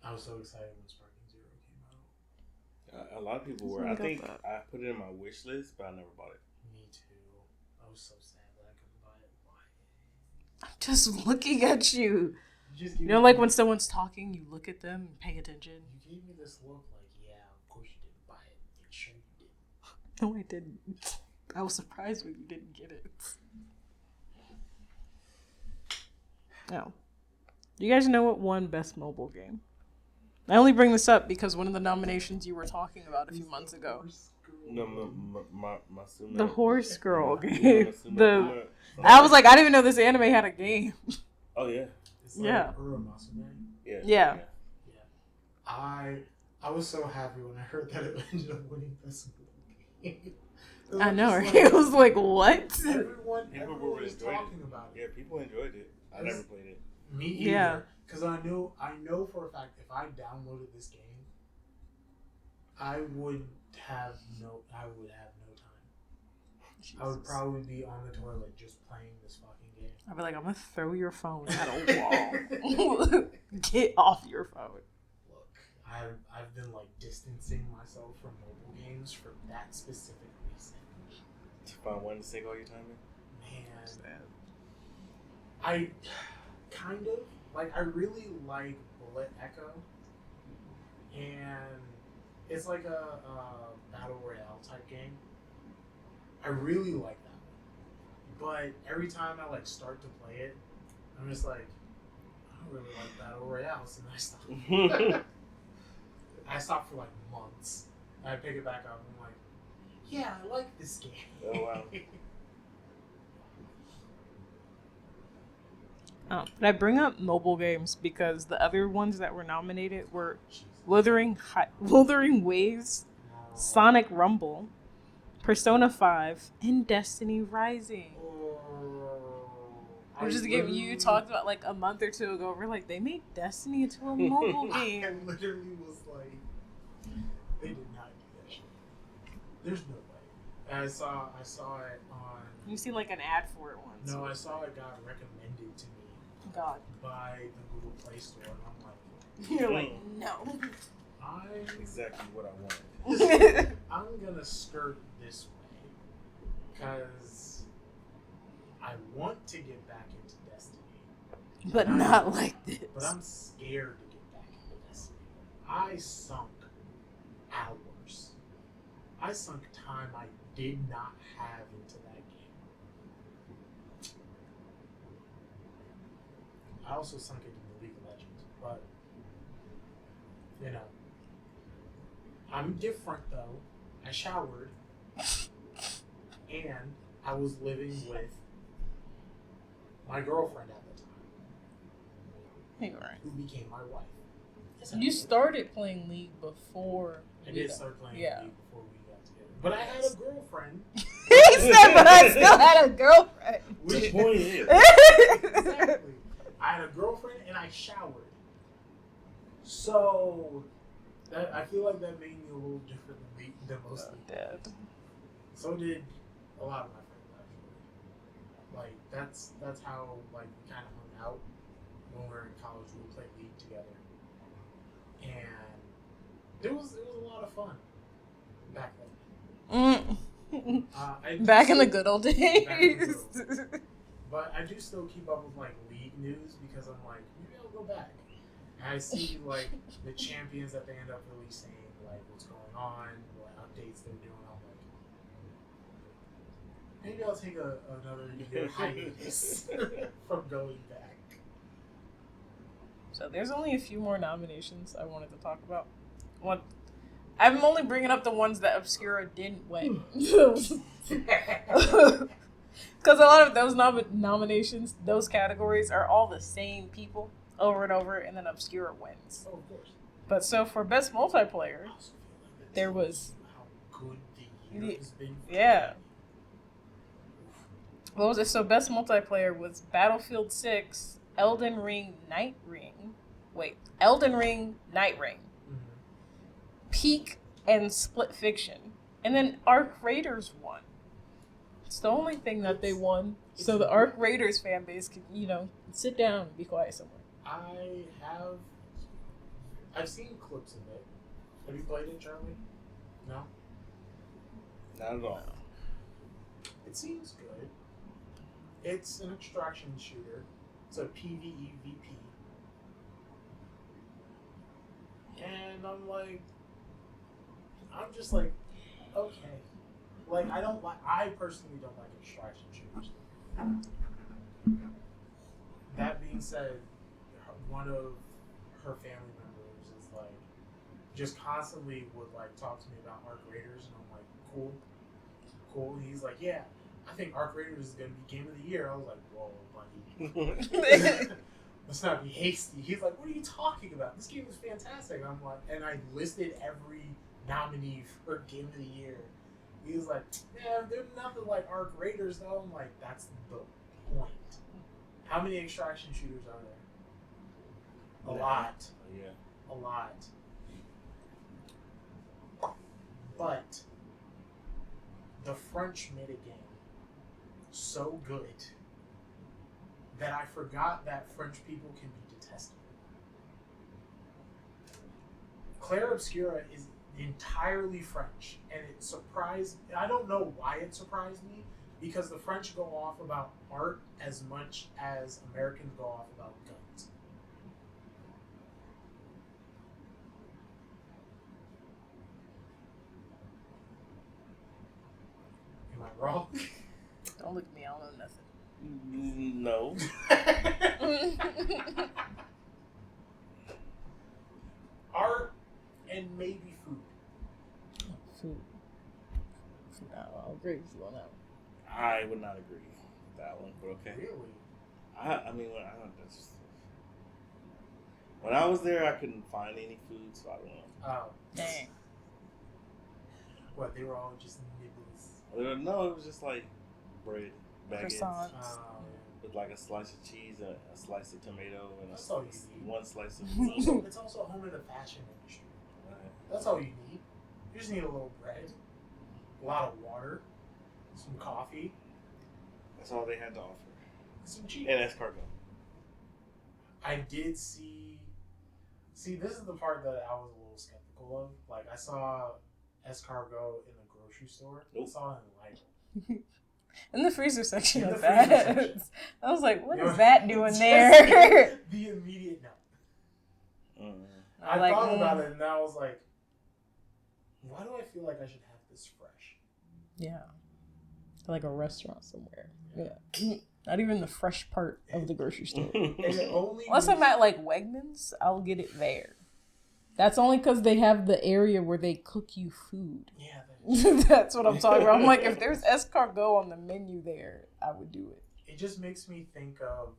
I was so excited when Sparking Zero came out. A lot of people were. I think I put it in my wish list, but I never bought it. Me too. I was so sad that I couldn't buy it. Why? I'm just looking at you. You know, like when someone's talking, you look at them and pay attention. You gave me this look like, yeah, of course you didn't buy it. You sure you didn't. No, I didn't. I was surprised when you didn't get it. No. You guys know what won Best Mobile Game? I only bring this up because one of the nominations you were talking about a few months ago. No, Masume. The Horse Girl game. I was like, I didn't even know this anime had a game. Oh yeah. It's like Uramasume. Yeah. I was so happy when I heard that it ended up winning Best Mobile Game. I know, right? It was like, what? Everyone was talking about it. Yeah, people enjoyed it. I never played it. Me either. Yeah. Because I know for a fact if I downloaded this game, I would have no time. Jesus. I would probably be on the toilet just playing this fucking game. I'd be like, I'm gonna throw your phone at a wall. Get off your phone. Look, I've been like distancing myself from mobile games for that specific reason. To find one to sink all your time in? Man. I kind of I really like Bullet Echo, and it's like a battle royale type game. I really like that one, but every time I start to play it, I'm just like, I don't really like battle royales, and I stop. I stopped for months. And I pick it back up, and I'm like, yeah, I like this game. Oh wow. But I bring up mobile games because the other ones that were nominated were Wuthering Waves, Sonic Rumble, Persona 5, and Destiny Rising. Which is a game you talked about a month or two ago. We're like, they made Destiny into a mobile game. I literally was like, they did not do that shit. There's no way. I saw it on. You see like an ad for it once. No, I saw it got recommended to me. God. By the Google Play Store, and I'm like, you're like, no. Exactly what I wanted. I'm gonna skirt this way because I want to get back into Destiny, but not like this. But I'm scared to get back into Destiny. I sunk hours. I sunk time I did not have into that game. I also sunk it into League of Legends, but you know, I'm different though. I showered, and I was living with my girlfriend at the time. You're right. Who became my wife. You started playing League before. I did start playing League before we got together. But I had a girlfriend. He said, but I still had a girlfriend. Which point is? Exactly. I had a girlfriend and I showered. So, I feel like that made me a little different than most people. So did a lot of my friends, actually. Like, that's how, like, we kind of hung out when we were in college. We would play League together. And it was a lot of fun back then. Back in the good old days. But I do still keep up with, like, League news because I'm like, maybe I'll go back. And I see, like, the champions that they end up releasing, like, what's going on, what updates they're doing. I'm like, maybe I'll take another year hiatus from going back. So there's only a few more nominations I wanted to talk about. I'm only bringing up the ones that Obscura didn't win. Because a lot of those nominations, those categories, are all the same people over and over, and then Obscura wins. Oh, of course. But so for Best Multiplayer, there was... How good the year has been. Yeah. What was it? So Best Multiplayer was Battlefield 6, Elden Ring, Night Ring, mm-hmm. Peak, and Split Fiction. And then Arc Raiders won. It's the only thing that they won. So the Arc Raiders fan base can, sit down and be quiet somewhere. I've seen clips of it. Have you played it, Charlie? No? Not at all. It seems good. It's an extraction shooter. It's a PvEVP. And I'm just like, okay. Like, I personally don't like extraction shooters. That being said, one of her family members is like, just constantly would like talk to me about Arc Raiders, and I'm like, cool. And he's like, yeah, I think Arc Raiders is gonna be game of the year. I was like, whoa, buddy. Let's not be hasty. He's like, what are you talking about? This game is fantastic. And I'm like, and I listed every nominee for game of the year. He was like, man, there's nothing like Arc Raiders though. I'm like, that's the point. How many extraction shooters are there? A lot. Yeah. A lot. But the French made a game so good that I forgot that French people can be detestable. Clair Obscura is entirely French, and it surprised. I don't know why it surprised me, because the French go off about art as much as Americans go off about guns. Am I wrong? Don't look at me, I don't know nothing. No. Art and maybe food. Food. I'll agree with you on that one. I would not agree with that one, but okay. Really? I mean, when I was there, I couldn't find any food, so I don't know. Oh. Dang. What, they were all just nibbles? No, it was just like bread, baguettes. Croissants. With like a slice of cheese, a slice of tomato, and one slice of It's also home of the fashion industry. That's all you need. You just need a little bread. a lot of water, some coffee. That's all they had to offer. Some cheese. And escargot. I did see. See, this is the part that I was a little skeptical of. Like, I saw escargot in the grocery store. Nope. I saw it in Lidl. In the freezer section of that. I was like, what is that doing there? The immediate no. Mm. I thought about it and I was like, why do I feel like I should have this fresh? Yeah. Like a restaurant somewhere. Yeah. Not even the fresh part of the grocery store. Unless I'm at like Wegmans, I'll get it there. That's only because they have the area where they cook you food. Yeah. That's what I'm talking about. I'm like, if there's escargot on the menu there, I would do it. It just makes me think of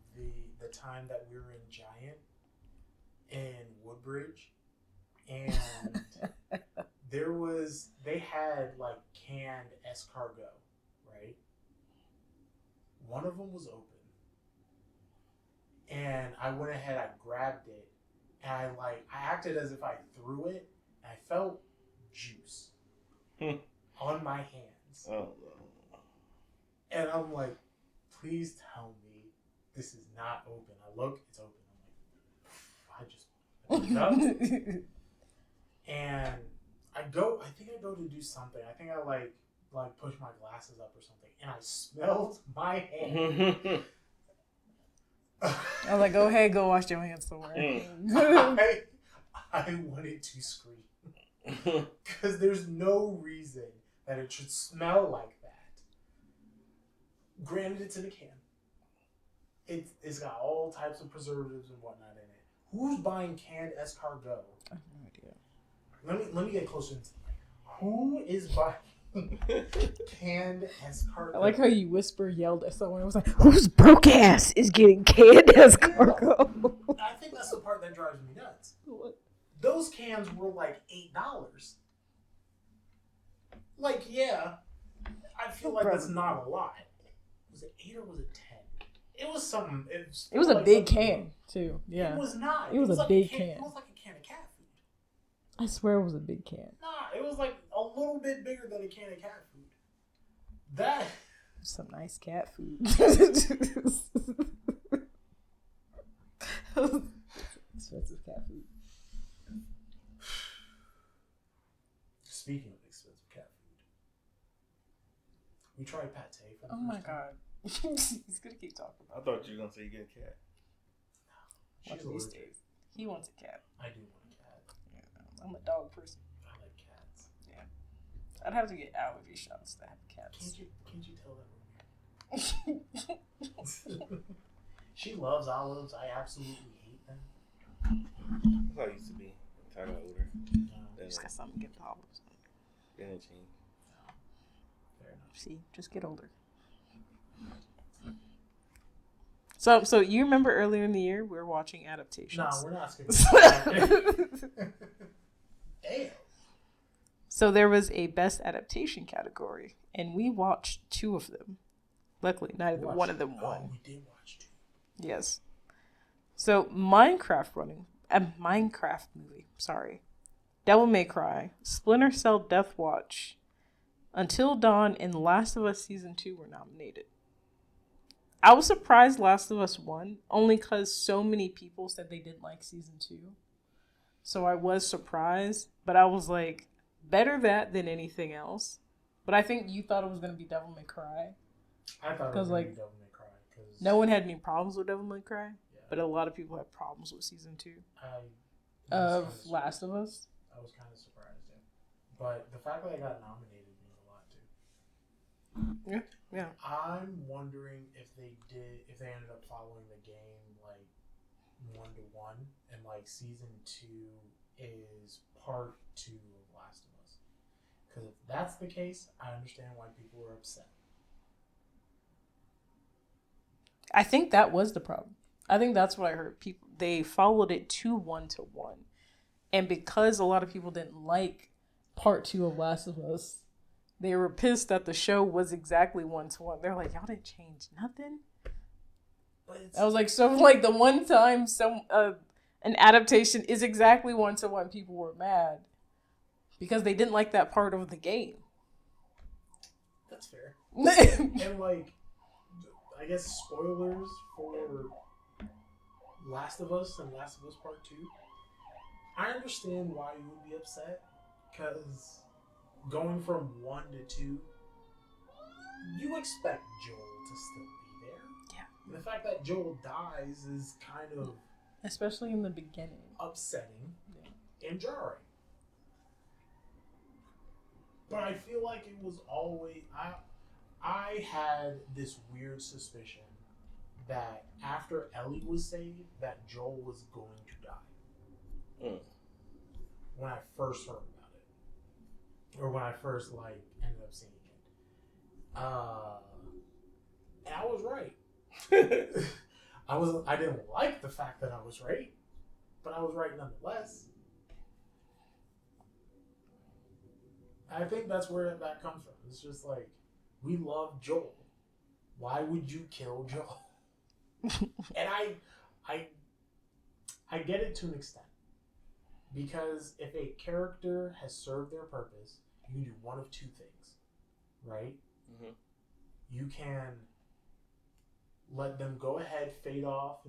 the time that we were in Giant in Woodbridge. And they had like canned escargot, right? One of them was open. And I went ahead, I grabbed it, and I acted as if I threw it, and I felt juice on my hands. Oh, no. And I'm like, please tell me this is not open. I look, it's open. I'm like, I picked it up. And I think I go to do something. I think I like push my glasses up or something, and I smelled my hand. I was like, go ahead, go wash your hands somewhere. I wanted to scream. Because there's no reason that it should smell like that. Granted, it's in a can. It's got all types of preservatives and whatnot in it. Who's buying canned escargot? I have no idea. Let me get closer into that. Who is buying canned escargot? I like how you yelled at someone. It was like, whose broke ass is getting canned escargot? I think that's the part that drives me nuts. What? Those cans were like $8. Like, yeah, I feel like that's not a lot. Was it 8 or was it 10? It was something. It was a big can too. Yeah. It was not. It was a like big can. can. It was like a can of cat food. I swear it was a big can. Nah, it was like a little bit bigger than a can of cat food. That. Some nice cat food. Expensive cat food. Speaking of expensive cat food, we tried pate for the Oh my god. He's gonna keep talking about I thought you were gonna say you get a cat. No, she's these days. He wants a cat. I do want a cat. Yeah, I'm a dog person. I like cats. Yeah. I'd have to get allergy shots to have cats. Can't you tell that? She loves olives. I absolutely hate them. That's how I used to be. Until I got older. Just got something to get the olives. Then it changed. Fair enough. See, just get older. So you remember earlier in the year we were watching adaptations? No, we're not skipping that. Damn. So there was a best adaptation category, and we watched 2 of them. Luckily, neither one of them won. Oh, we did watch 2. Yes. So Minecraft movie. Sorry. Devil May Cry, Splinter Cell Death Watch, Until Dawn, and Last of Us Season 2 were nominated. I was surprised Last of Us won, only because so many people said they didn't like Season 2. So I was surprised, but I was like, better that than anything else. But I think you thought it was going to be Devil May Cry. I thought it was going to be Devil May Cry. Cause no one had any problems with Devil May Cry, yeah. but a lot of people had problems with Season 2 of Last of Us. I was kind of surprised, yeah. But the fact that I got nominated means a lot too. Yeah. I'm wondering if they ended up following the game like 1-to-1, and like Season 2 is part 2 of Last of Us. Because if that's the case, I understand why people were upset. I think that was the problem. I think that's what I heard. They followed it to 1-to-1. And because a lot of people didn't like part 2 of Last of Us, they were pissed that the show was exactly 1-to-1. They're like, y'all didn't change nothing? I was like, so like the one time an adaptation is exactly 1-to-1, people were mad. Because they didn't like that part of the game. That's fair. And like, I guess spoilers for Last of Us and Last of Us Part 2. I understand why you would be upset, because going from 1 to 2, you expect Joel to still be there. Yeah. And the fact that Joel dies is kind of... Especially in the beginning. Upsetting and jarring. But I feel like it was always... I had this weird suspicion that after Ellie was saved, that Joel was going to die. Mm. When I first heard about it. Or when I first, ended up seeing it. And I was right. I didn't like the fact that I was right, but I was right nonetheless. I think that's where that comes from. It's just like, we love Joel. Why would you kill Joel? And I get it to an extent. Because if a character has served their purpose, you can do one of two things. Right? Mm-hmm. You can let them go ahead, fade off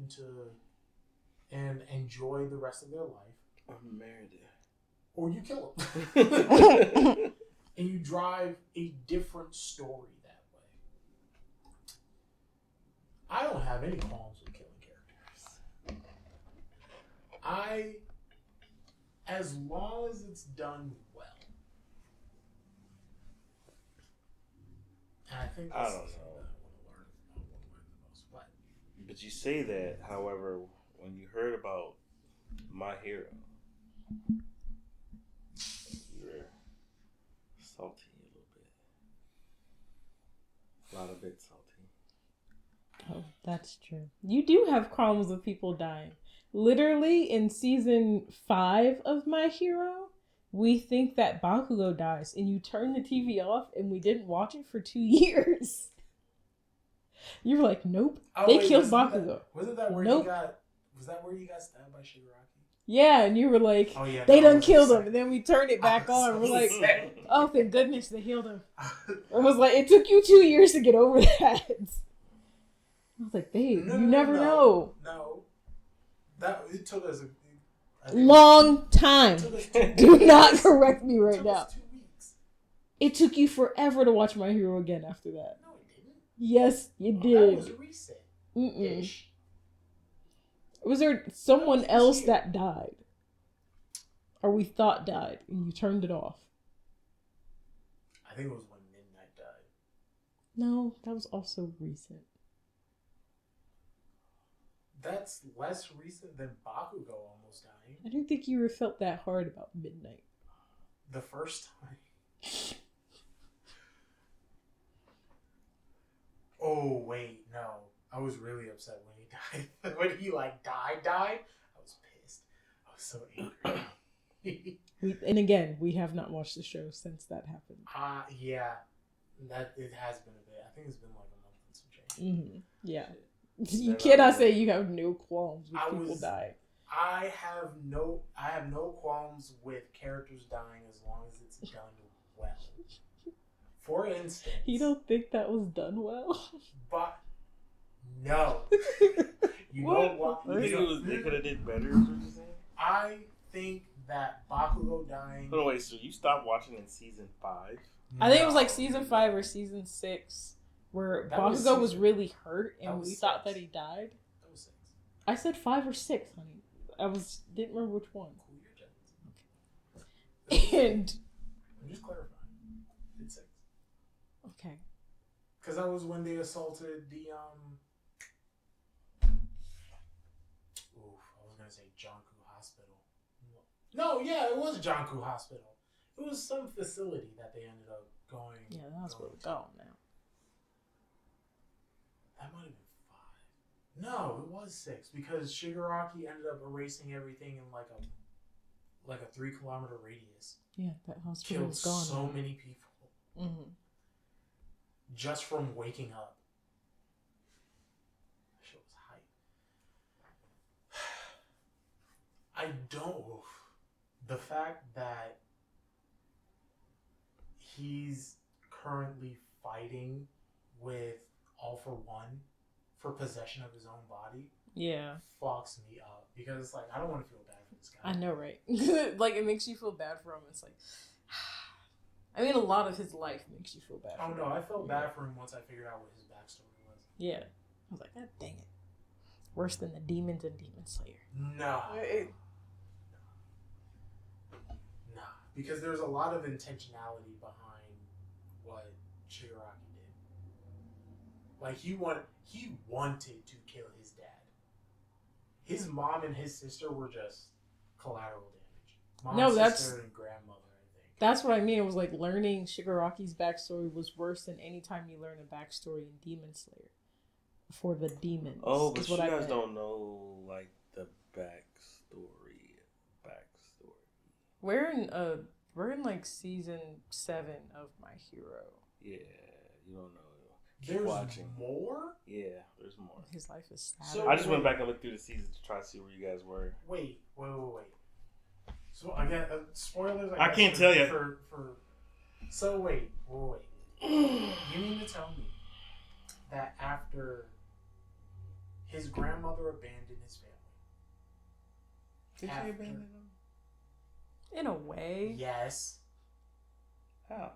and enjoy the rest of their life. Or Meredith. Or you kill them. And you drive a different story that way. I don't have any qualms with killing characters. As long as it's done well. And I think I that's don't know. that I want to learn the most. What? But you say that, however, when you heard about My Hero, you were salty a little bit. A lot of bit salty. Oh, that's true. You do have problems with people dying. Literally, in season 5 of My Hero, we think that Bakugo dies, and you turn the TV off, and we didn't watch it for 2 years. You were like, nope, they killed Bakugo. Wasn't that where you got? Was that where you got stabbed by Shigaraki? Yeah, and you were like, oh, yeah, they done killed him, and then we turned it back on. We're like, oh, thank goodness they healed him. I was like, it took you 2 years to get over that. I was like, babe, you never know. No. It took us a long time. Do not correct me right now. 2 weeks. It took you forever to watch My Hero again after that. No, it didn't. Yes, you did. That was a reset. Ish. Was there someone else that died? Or we thought died and you turned it off? I think it was when Midnight died. No, that was also recent. That's less recent than Bakugo almost dying. I don't think you ever felt that hard about Midnight. The first time. Oh, wait, no. I was really upset when he died. When he, died. I was pissed. I was so angry. And again, we have not watched the show since that happened. Yeah. It has been a bit. I think it's been like a month and some change. Mm-hmm. Yeah. You cannot say you have no qualms with people dying. I have no qualms with characters dying as long as it's done well. For instance, you don't think that was done well? But no. You know what? They could have did better. Is what you're saying? I think that Bakugo dying. Oh wait, so you stopped watching in season 5? I think it was season 5 or season 6. Where Bakugo was really hurt and we thought that he died. That was 6. I said 5 or 6, honey. I didn't remember which one. Cool your jets. Okay. And I'm just clarifying. It's 6. Okay. Because that was when they assaulted the I was gonna say Jonku Hospital. No, yeah, it was Jonku Hospital. It was some facility that they ended up going. Yeah, that's where we're going now. That might have been 5. No, it was 6 because Shigaraki ended up erasing everything in like a 3-kilometer radius. Yeah, that hospital was gone. So many people. Mm-hmm. Just from waking up. That shit was hype. I don't. The fact that he's currently fighting with All For One for possession of his own body, fucks me up because it's like I don't want to feel bad for this guy. I know, right? Like it makes you feel bad for him. It's like, I mean, a lot of his life makes you feel bad. Oh no, I felt bad for him once I figured out what his backstory was. Yeah, I was like, God dang it, worse than the demons in Demon Slayer. Nah, because there's a lot of intentionality behind what Shigaraki did. Like he wanted to kill his dad. His mom and his sister were just collateral damage. Sister, and grandmother, I think. That's what I mean. It was like learning Shigaraki's backstory was worse than any time you learn a backstory in Demon Slayer. For the demons. Oh, but you guys don't know like the backstory. We're in like season 7 of My Hero. Yeah, you don't know. There's watching more? Yeah, there's more. His life is sad. So I just went back and looked through the season to try to see where you guys were. Wait. So I got spoilers. I can't tell you. So wait. You mean to tell me that after his grandmother abandoned his family? Did she abandon him? In a way. Yes. How?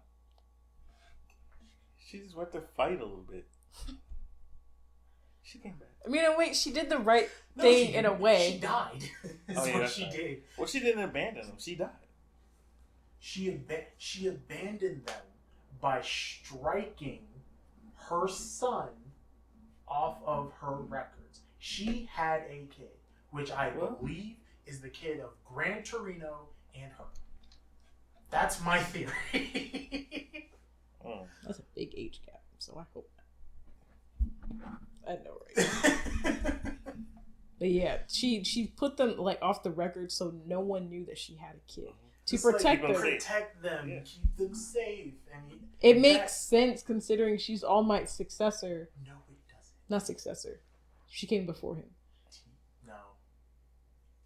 She just went to fight a little bit. She came back. I mean, wait, she did the right thing in a way. She died. That's what she did. Well, she didn't abandon them. She died. She abandoned them by striking her son off of her records. She had a kid, which I believe is the kid of Gran Torino and her. That's my theory. That's a big age gap, so I hope not. I know, right? But yeah, she put them like off the record so no one knew that she had a kid. To protect them. Protect them, keep them safe. It makes sense considering she's All Might's successor. No, it doesn't. Not successor. She came before him. No.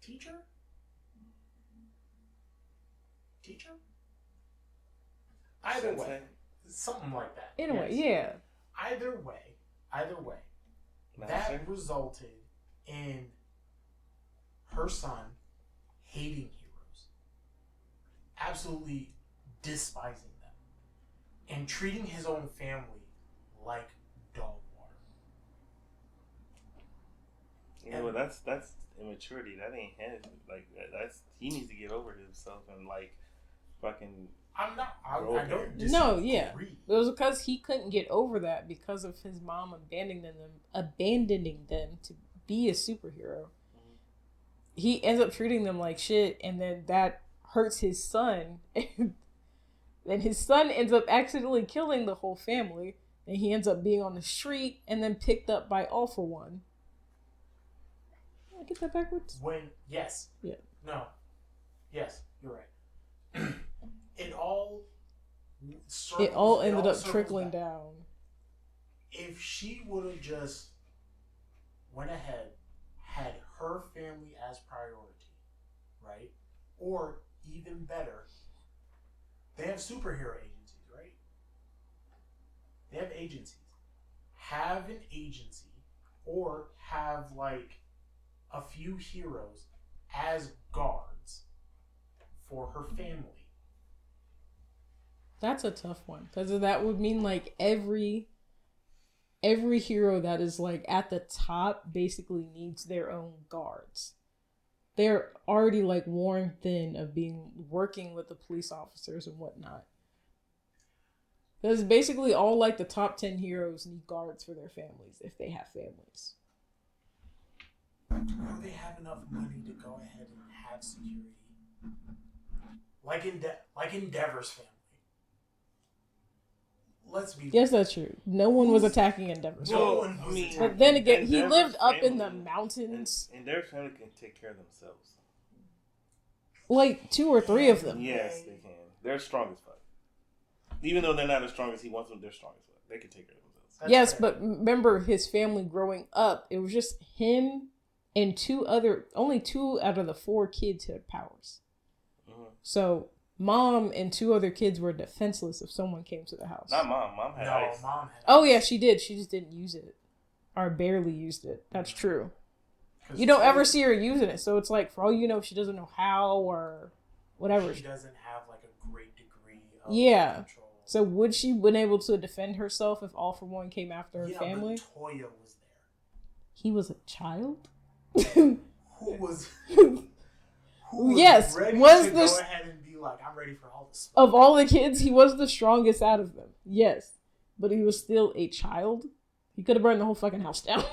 Teacher? Either way. Something like that. In a way, yeah. Either way. That resulted in her son hating heroes. Absolutely despising them. And treating his own family like dog water. Yeah, well, that's immaturity. That ain't him. Like that's he needs to get over himself and like fucking. I don't disagree. No, yeah. It was because he couldn't get over that because of his mom abandoning them to be a superhero. Mm-hmm. He ends up treating them like shit, and then that hurts his son. And then his son ends up accidentally killing the whole family, and he ends up being on the street and then picked up by All For One. Did I get that backwards? Yes. Yeah. No. Yes, you're right. It all ended up trickling down. If she would have just went ahead, had her family as priority, right? Or even better, they have superhero agencies, right? They have agencies. Have an agency or have like a few heroes as guards for her family. That's a tough one because that would mean like every hero that is like at the top basically needs their own guards. They're already like worn thin of working with the police officers and whatnot. Because basically all like the top 10 heroes need guards for their families if they have families. Do they have enough money to go ahead and have security? Like Endeavor's family. Let's be. Yes, that's true. No one was attacking Endeavor's family. But then again, he lived up in the mountains. And their family can take care of themselves. Like 2 or 3 of them. Yes, they can. They're strong as fuck. Even though they're not as strong as he wants them, they're strong as fuck. They can take care of themselves. That's yes, but remember his family growing up, it was just him and only 2 out of the 4 kids had powers. Mm-hmm. So mom and 2 other kids were defenseless if someone came to the house. Not mom. Mom had ice. Mom had ice. Yeah, she did. She just didn't use it. Or barely used it. That's true. You don't ever see her using it. So it's like, for all you know, she doesn't know how or whatever. She doesn't have like a great degree of control. So would she been able to defend herself if All For One came after her family? But Toya was there. He was a child? Who was yes, ready was to the go ahead and be like, I'm ready for all this. Of all the kids, he was the strongest out of them. Yes. But he was still a child. He could have burned the whole fucking house down.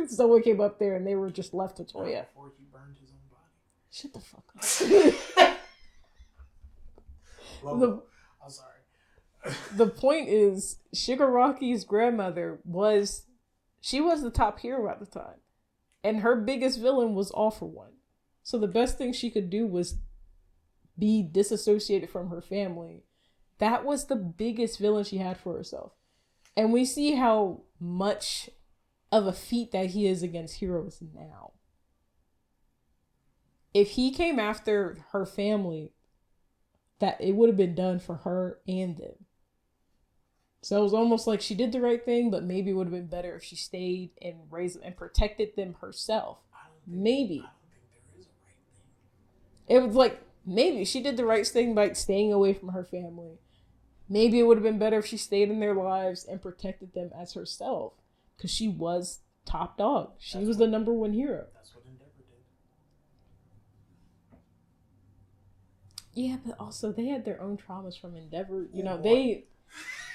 Someone came up there and they were just left to Toya. Before he burned his own body. Shut the fuck up. I'm sorry. The point is, Shigaraki's grandmother was the top hero at the time. And her biggest villain was All For One. So the best thing she could do was be disassociated from her family. That was the biggest villain she had for herself. And we see how much of a feat that he is against heroes now. If he came after her family, that it would have been done for her and them. So it was almost like she did the right thing, but maybe it would have been better if she stayed and raised and protected them herself. Maybe. I don't think there is a right thing. It was like, maybe she did the right thing by staying away from her family. Maybe it would have been better if she stayed in their lives and protected them as herself. Because she was top dog. She was the number one hero. That's what Endeavor did. Yeah, but also they had their own traumas from Endeavor. You know, they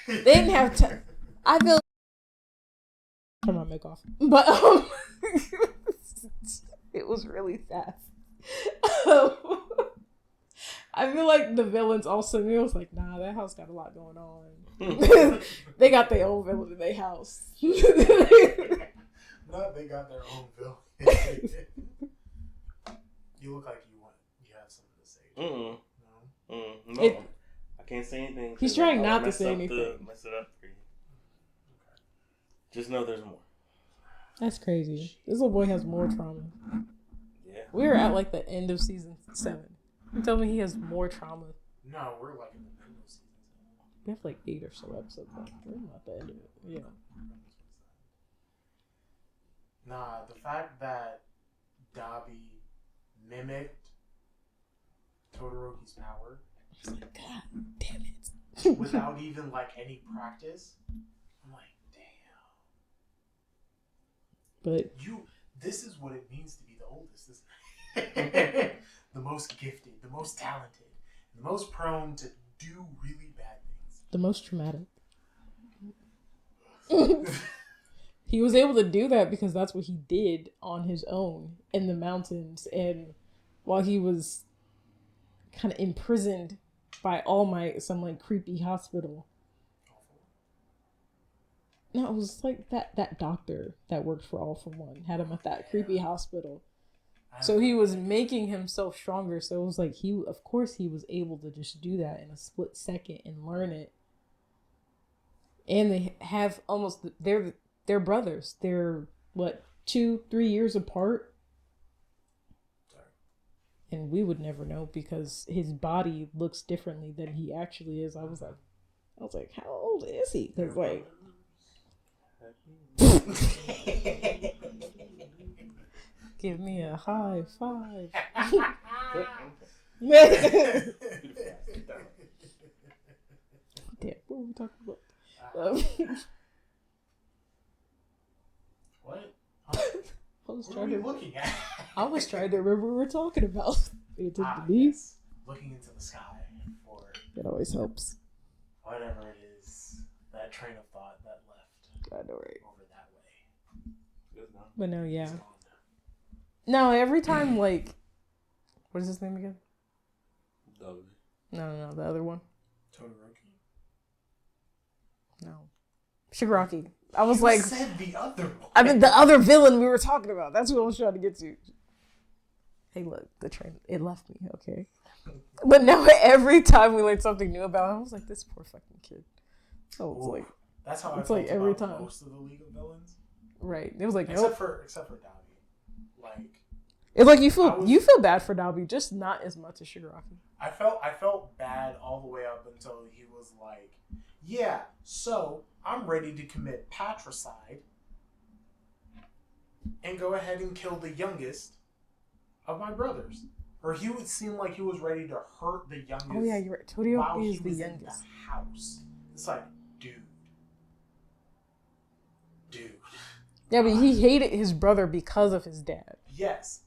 didn't have time. I feel. Turn my mic off. But it was really fast. I feel like the villains also knew. It was like, nah, that house got a lot going on. They got their own villain in their house. No, they got their own villain. You look like you have something to say. No? No. I can't say anything. He's trying not to say anything. Mess it up for you. Okay. Just know there's more. That's crazy. This little boy has more trauma. Yeah. We're at like the end of season 7. You tell me he has more trauma. No, we're like in the middle of season 7. We have like 8 or so episodes left. We're not at the end of it. Yeah. Nah, the fact that Dabi mimicked Todoroki's power. God damn it. Without even like any practice. I'm like, damn. But this is what it means to be the oldest, isn't it? The most gifted, the most talented, the most prone to do really bad things. The most traumatic. He was able to do that because that's what he did on his own in the mountains, and while he was kind of imprisoned by All Might, some like creepy hospital. No, it was like that doctor that worked for All For One had him at that creepy hospital. So he was making himself stronger. So it was like of course he was able to just do that in a split second and learn it. And they have they're brothers. They're 2-3 years apart. Sorry. And we would never know because his body looks differently than he actually is. I was like, how old is he? Because like. Give me a high five. Damn, what were we talking about? What? What are we looking at? I was trying to remember what we were talking about. Yes. Looking into the sky for. It always helps. Whatever it is, that train of thought that left. I know, right? Over that way. But no, yeah. No, every time, like, what is his name again? No, the other one. Todoroki. No. Shigaraki. I was like, said the other one. I mean, the other villain we were talking about. That's what I was trying to get to. Hey, look, the train, it left me, okay? But now every time we learned something new about him, I was like, this poor fucking kid. So it's like, that's how it's I felt like every about time. Most of the League of Villains. Right. It was like, except for Dabi. Like, It's like you feel bad for Dabi, just not as much as Shigaraki. I felt bad all the way up until he was like, yeah, so I'm ready to commit patricide and go ahead and kill the youngest of my brothers. Or he would seem like he was ready to hurt the youngest. Oh yeah, you're right. Todoroki is the youngest. In the house. It's like, dude. Yeah, but he hated his brother because of his dad. Yes,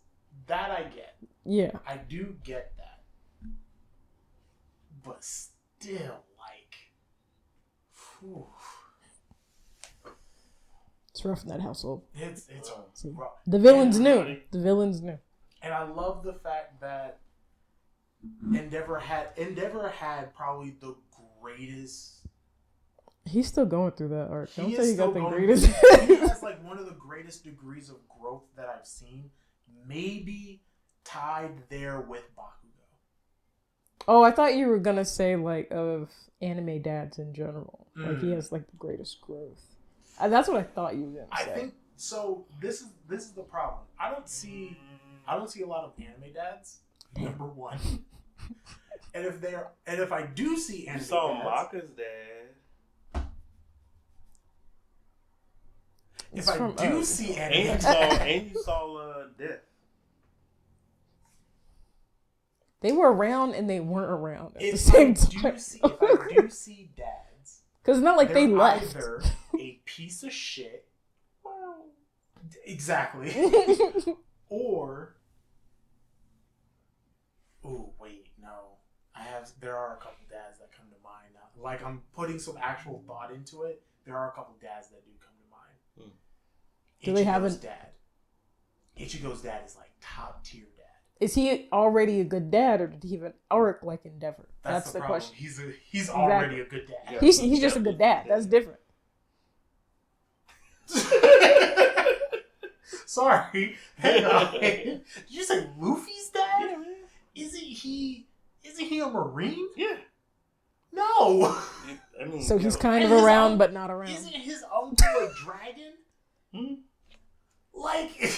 that I get. Yeah. I do get that. But still, like, whew. It's rough in that household. It's rough. The villains knew. The villains knew. And I love the fact that Endeavor had probably the greatest. He's still going through that arc. Don't say he got the greatest. He has like one of the greatest degrees of growth that I've seen. Maybe tied there with Bakugo. Oh, I thought you were gonna say like of anime dads in general. Like he has like the greatest growth. That's what I thought you were gonna say. I think so. This is the problem. I don't see a lot of anime dads. Number one. and if I do see anime dads, you saw Maka's dad. If I do see anime dads, and you saw Death. They were around and they weren't around at the same time. If I do see dads, because it's not like they left. Either a piece of shit, exactly, or there are a couple dads that come to mind now. Like I'm putting some actual thought into it. There are a couple dads that do come to mind. Do they have a dad? Ichigo's dad is like top tier dad. Is he already a good dad, or did he have an arc like Endeavor? That's the question. He's already a good dad. Yeah. He's just a good dad. That's different. Sorry. Hang on. Did you say Luffy's dad? Yeah, man. Isn't he a Marine? Yeah. No. I mean, so he's kind of around, but not around. Isn't his uncle a dragon? Like,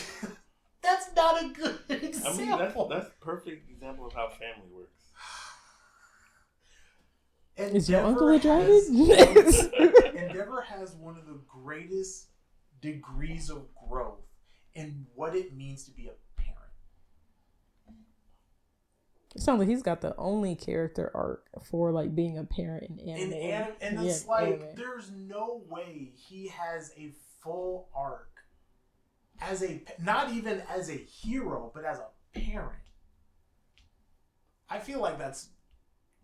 that's not a good example. I mean, that's a perfect example of how family works. Is your uncle a dragon? Endeavor has one of the greatest degrees of growth in what it means to be a parent. It sounds like he's got the only character arc for like being a parent in anime. And it's like there's no way he has a full arc as not even as a hero, but as a parent. I feel like that's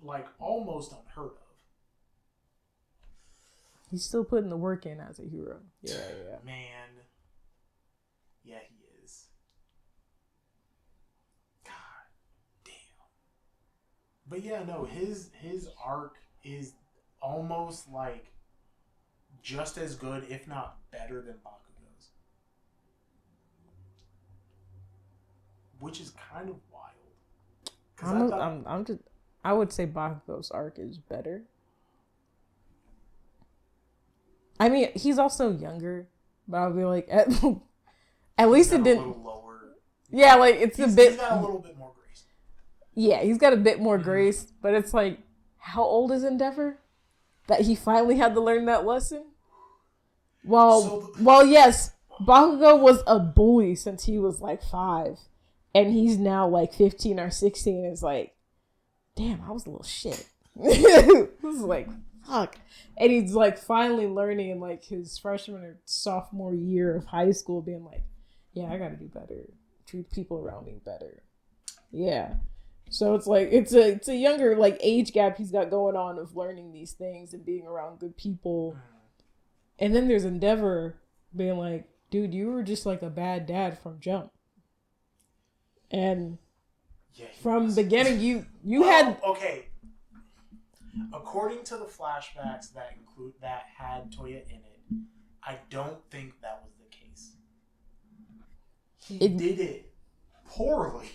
like almost unheard of. He's still putting the work in as a hero. Yeah. Man. Yeah, he is. God damn. But yeah, no, his arc is almost like just as good, if not better, than Bakugo's. Which is kind of wild. I would say Bakugo's arc is better. I mean, he's also younger, but I'll be like, at least it didn't. A little lower. Yeah, like he's got a little bit more grace. Yeah, he's got a bit more grace, but it's like, how old is Endeavor? That he finally had to learn that lesson? Well, yes, Bakugo was a bully since he was like 5, and he's now like 15 or 16. It's like, damn, I was a little shit. This is like, fuck. And he's like finally learning in like his freshman or sophomore year of high school, being like, yeah, I gotta do better, treat people around me better. Yeah. So it's like it's a younger like age gap he's got going on of learning these things and being around good people. And then there's Endeavor being like, dude, you were just like a bad dad from jump. And from the beginning you had okay. According to the flashbacks that had Toya in it, I don't think that was the case. He did it poorly.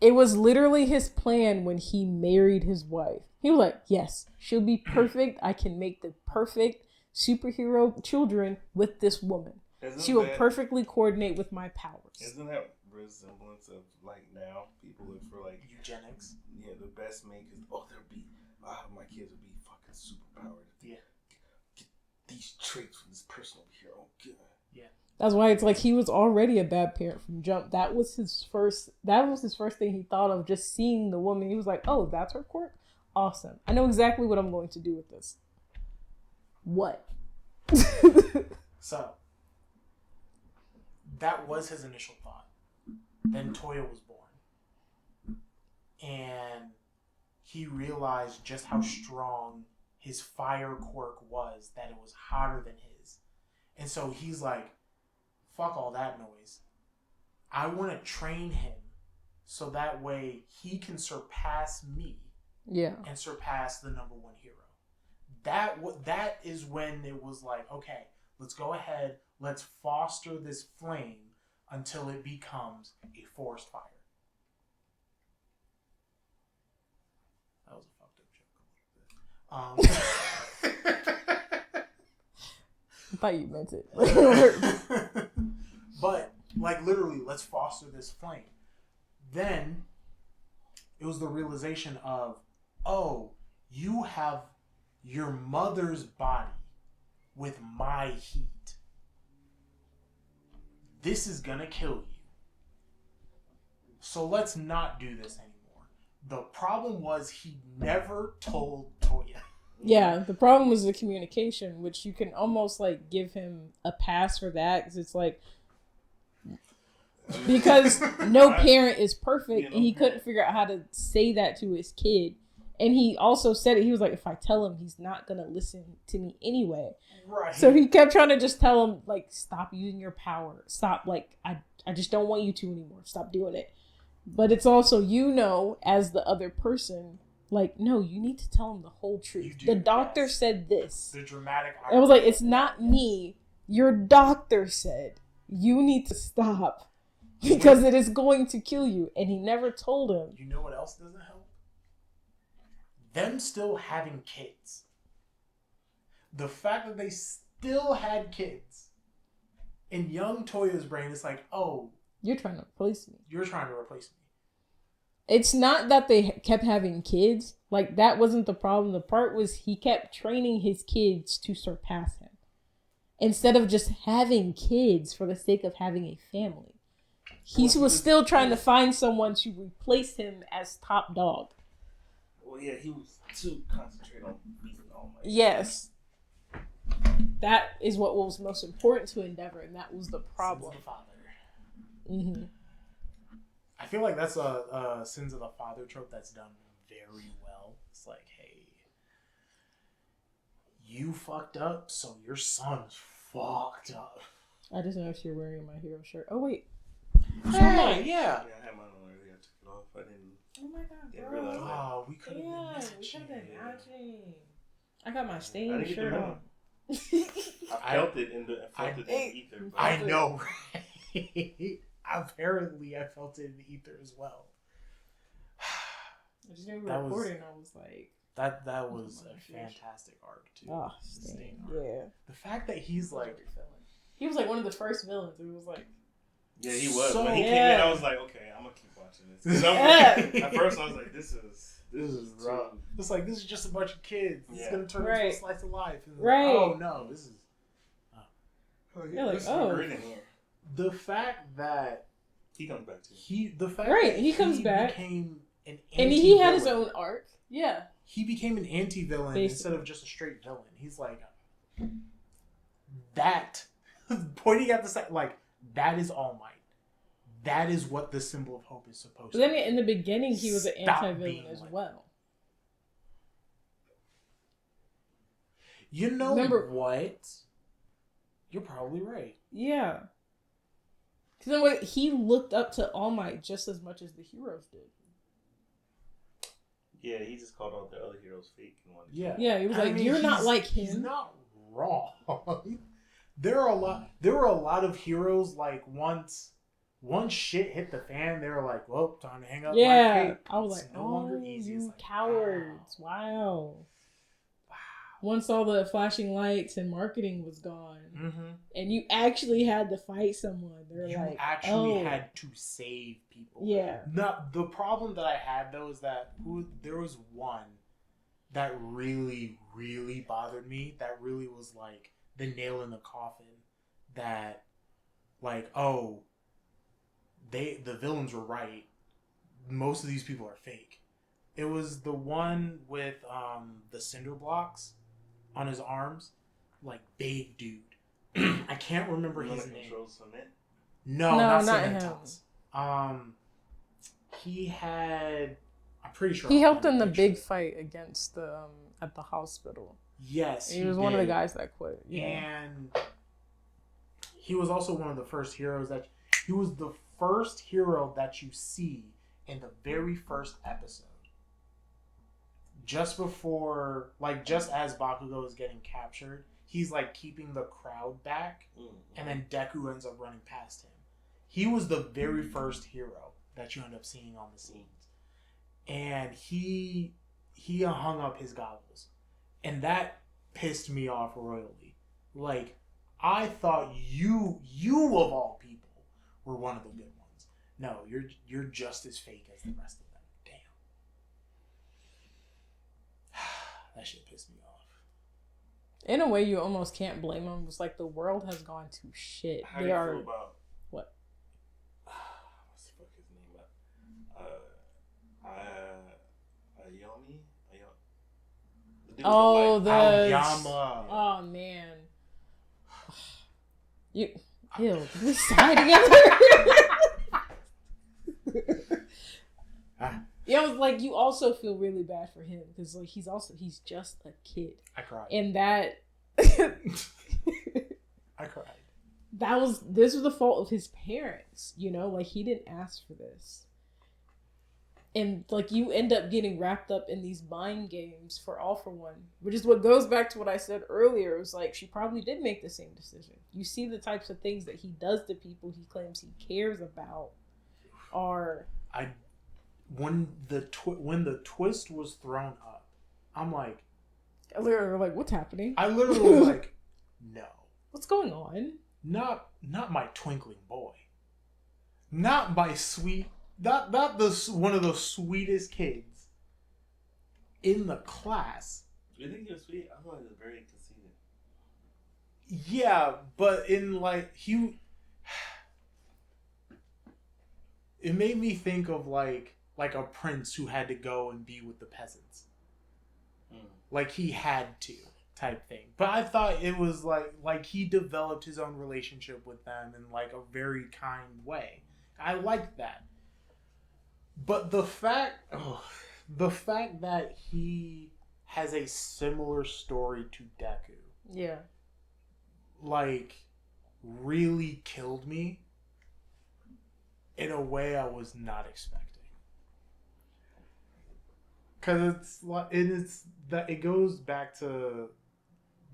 It was literally his plan when he married his wife. He was like, yes, she'll be perfect. I can make the perfect superhero children with this woman. She will perfectly coordinate with my powers. Isn't that resemblance of like now people look for like eugenics. Yeah, the best mate is my kids will be fucking superpowered. Yeah, get these traits from this person over here. Oh god. Yeah. That's why it's like he was already a bad parent from jump. That was his first thing he thought of, just seeing the woman. He was like, oh, that's her quirk? Awesome. I know exactly what I'm going to do with this. What? So, that was his initial thought. Then Toya was born. And he realized just how strong his fire quirk was, that it was hotter than his. And so he's like, fuck all that noise. I want to train him so that way he can surpass me. Yeah. And surpass the number one hero. That is when it was like, okay, let's go ahead, let's foster this flame until it becomes a forest fire. That was a fucked up joke. I thought you meant it. But, like, literally, let's foster this flame. Then, it was the realization of, oh, you have your mother's body with my heat. This is gonna kill you. So let's not do this anymore. The problem was he never told Toya. Yeah, the problem was the communication, which you can almost like give him a pass for that, because it's like, because no parent is perfect, and he couldn't figure out how to say that to his kid. And he also said it, he was like, if I tell him, he's not gonna listen to me anyway. Right. So he kept trying to just tell him, like, stop using your power. Stop, like, I just don't want you to anymore. Stop doing it. But it's also, as the other person, like, no, you need to tell him the whole truth. The doctor said this. The dramatic... I was like, it's not me. Your doctor said, you need to stop. Because it is going to kill you. And he never told him. You know what else doesn't help? Them still having kids. The fact that they still had kids. In young Toya's brain, it's like, oh... You're trying to replace me. You're trying to replace me. It's not that they kept having kids. Like, that wasn't the problem. The part was he kept training his kids to surpass him. Instead of just having kids for the sake of having a family. He was still trying to find someone to replace him as top dog. Well, yeah, he was too concentrated on beating All Might. Yes. That is what was most important to Endeavor, and that was the problem. Sins of the Father. Mm-hmm. I feel like that's a Sins of the Father trope that's done very well. It's like, hey, you fucked up, so your son's fucked up. I just noticed you're wearing my hero shirt. Oh, wait. Hey, yeah. Yeah, I had mine on earlier. I took it off. I didn't. Oh my god, Didn't bro. realize that. Oh, we could have been matching. we could have been matching. I got my I stained didn't get the shirt memo. on. I felt it in the ether. But I know, right? Apparently, I felt it in the ether as well. I just knew we were recording. I was like, that was a fantastic arc too. oh, Stain Stain. arc. Yeah. The fact that he's like, he was like one of the first villains. It was like, yeah, he was. So, when he came in, I was like, okay, I'm gonna keep watching this. At first, I was like, this is rough. It's like, this is just a bunch of kids. This is gonna turn into a slice of life. And right. Like, oh no, this is. You're like, oh. The fact that he comes back too. He comes back. Became an and he had his own arc. Yeah. He became an anti-villain instead of just a straight villain. He's like that. Pointing at the side, like, that is All Might. That is what the symbol of hope is supposed to be. But then in the beginning, he was an anti-villain as well. You know what? You're probably right. Yeah. Because he looked up to All Might just as much as the heroes did. Yeah, he just called all the other heroes fake and wanted. Yeah, he was like, "You're not like him." He's not wrong. There are a lot of heroes, like, once shit hit the fan, they were like, well, time to hang up my cape. I was like, it's no longer easy. You it's like, cowards. Wow. once all the flashing lights and marketing was gone, and you actually had to fight someone, you actually had to save people. Yeah. The problem that I had though is that there was one that really, really bothered me. That really was like the nail in the coffin. That, like, oh, the villains were right. Most of these people are fake. It was the one with the cinder blocks on his arms, like big dude. I can't remember his name. No, not him. He had. I'm pretty sure he helped in the big fight against the at the hospital. Yes, he was one of the guys that quit. Yeah. And he was also one of the first heroes that. He was the first hero that you see in the very first episode. Just before, like, just as Bakugo is getting captured, he's, like, keeping the crowd back, and then Deku ends up running past him. He was the very first hero that you end up seeing on the scenes. And he hung up his goggles. And that pissed me off royally. Like, I thought you of all people were one of the good ones. No, you're just as fake as the rest of them. Damn. That shit pissed me off. In a way, you almost can't blame them. It's like the world has gone to shit. How do you feel about what? What's the fuck his name? Aoyama. Oh, the Aoyama. Oh man. Ew, we side together. Yeah, it was like you also feel really bad for him because like he's just a kid. I cried. And that I cried. This was the fault of his parents, you know, like he didn't ask for this. And like you end up getting wrapped up in these mind games for All For One, which is what goes back to what I said earlier. It was like she probably did make the same decision. You see the types of things that he does to people he claims he cares about are when the twist was thrown up, I'm like, I literally like, what's happening? I literally was like, no, what's going on? Not my twinkling boy, not my sweet. Not one of the sweetest kids in the class. You think he was sweet? I thought he was very conceited. Yeah, but in like it made me think of like a prince who had to go and be with the peasants. Like he had to type thing. But I thought it was like he developed his own relationship with them in like a very kind way. I liked that. But the fact that he has a similar story to Deku, yeah, like really killed me in a way I was not expecting. Because it goes back to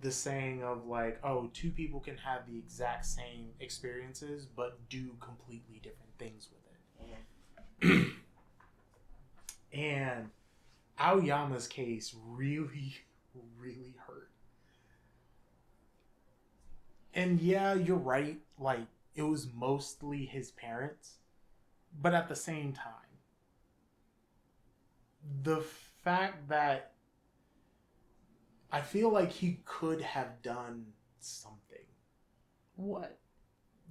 the saying of like, oh, two people can have the exact same experiences but do completely different things with it. And Aoyama's case really, really hurt. And yeah, you're right. Like, it was mostly his parents. But at the same time, the fact that I feel like he could have done something. What?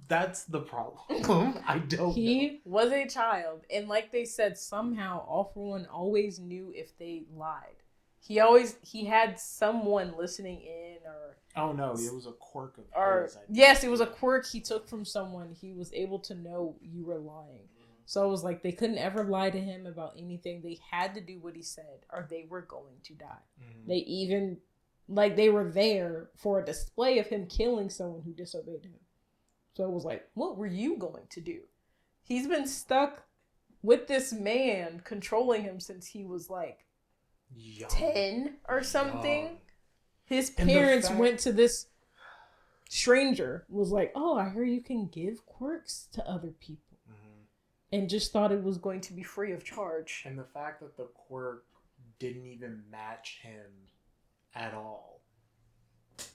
That's the problem. I don't know. He was a child, and like they said, somehow All For One always knew if they lied. He had someone listening in, or oh no, it was a quirk of his. Yes, it was a quirk he took from someone. He was able to know you were lying. So it was like they couldn't ever lie to him about anything. They had to do what he said, or they were going to die. They even they were there for a display of him killing someone who disobeyed him. So it was like, what were you going to do? He's been stuck with this man controlling him since he was like 10 or something. Young. His parents went to this stranger, was like, oh, I hear you can give quirks to other people. And just thought it was going to be free of charge. And the fact that the quirk didn't even match him at all.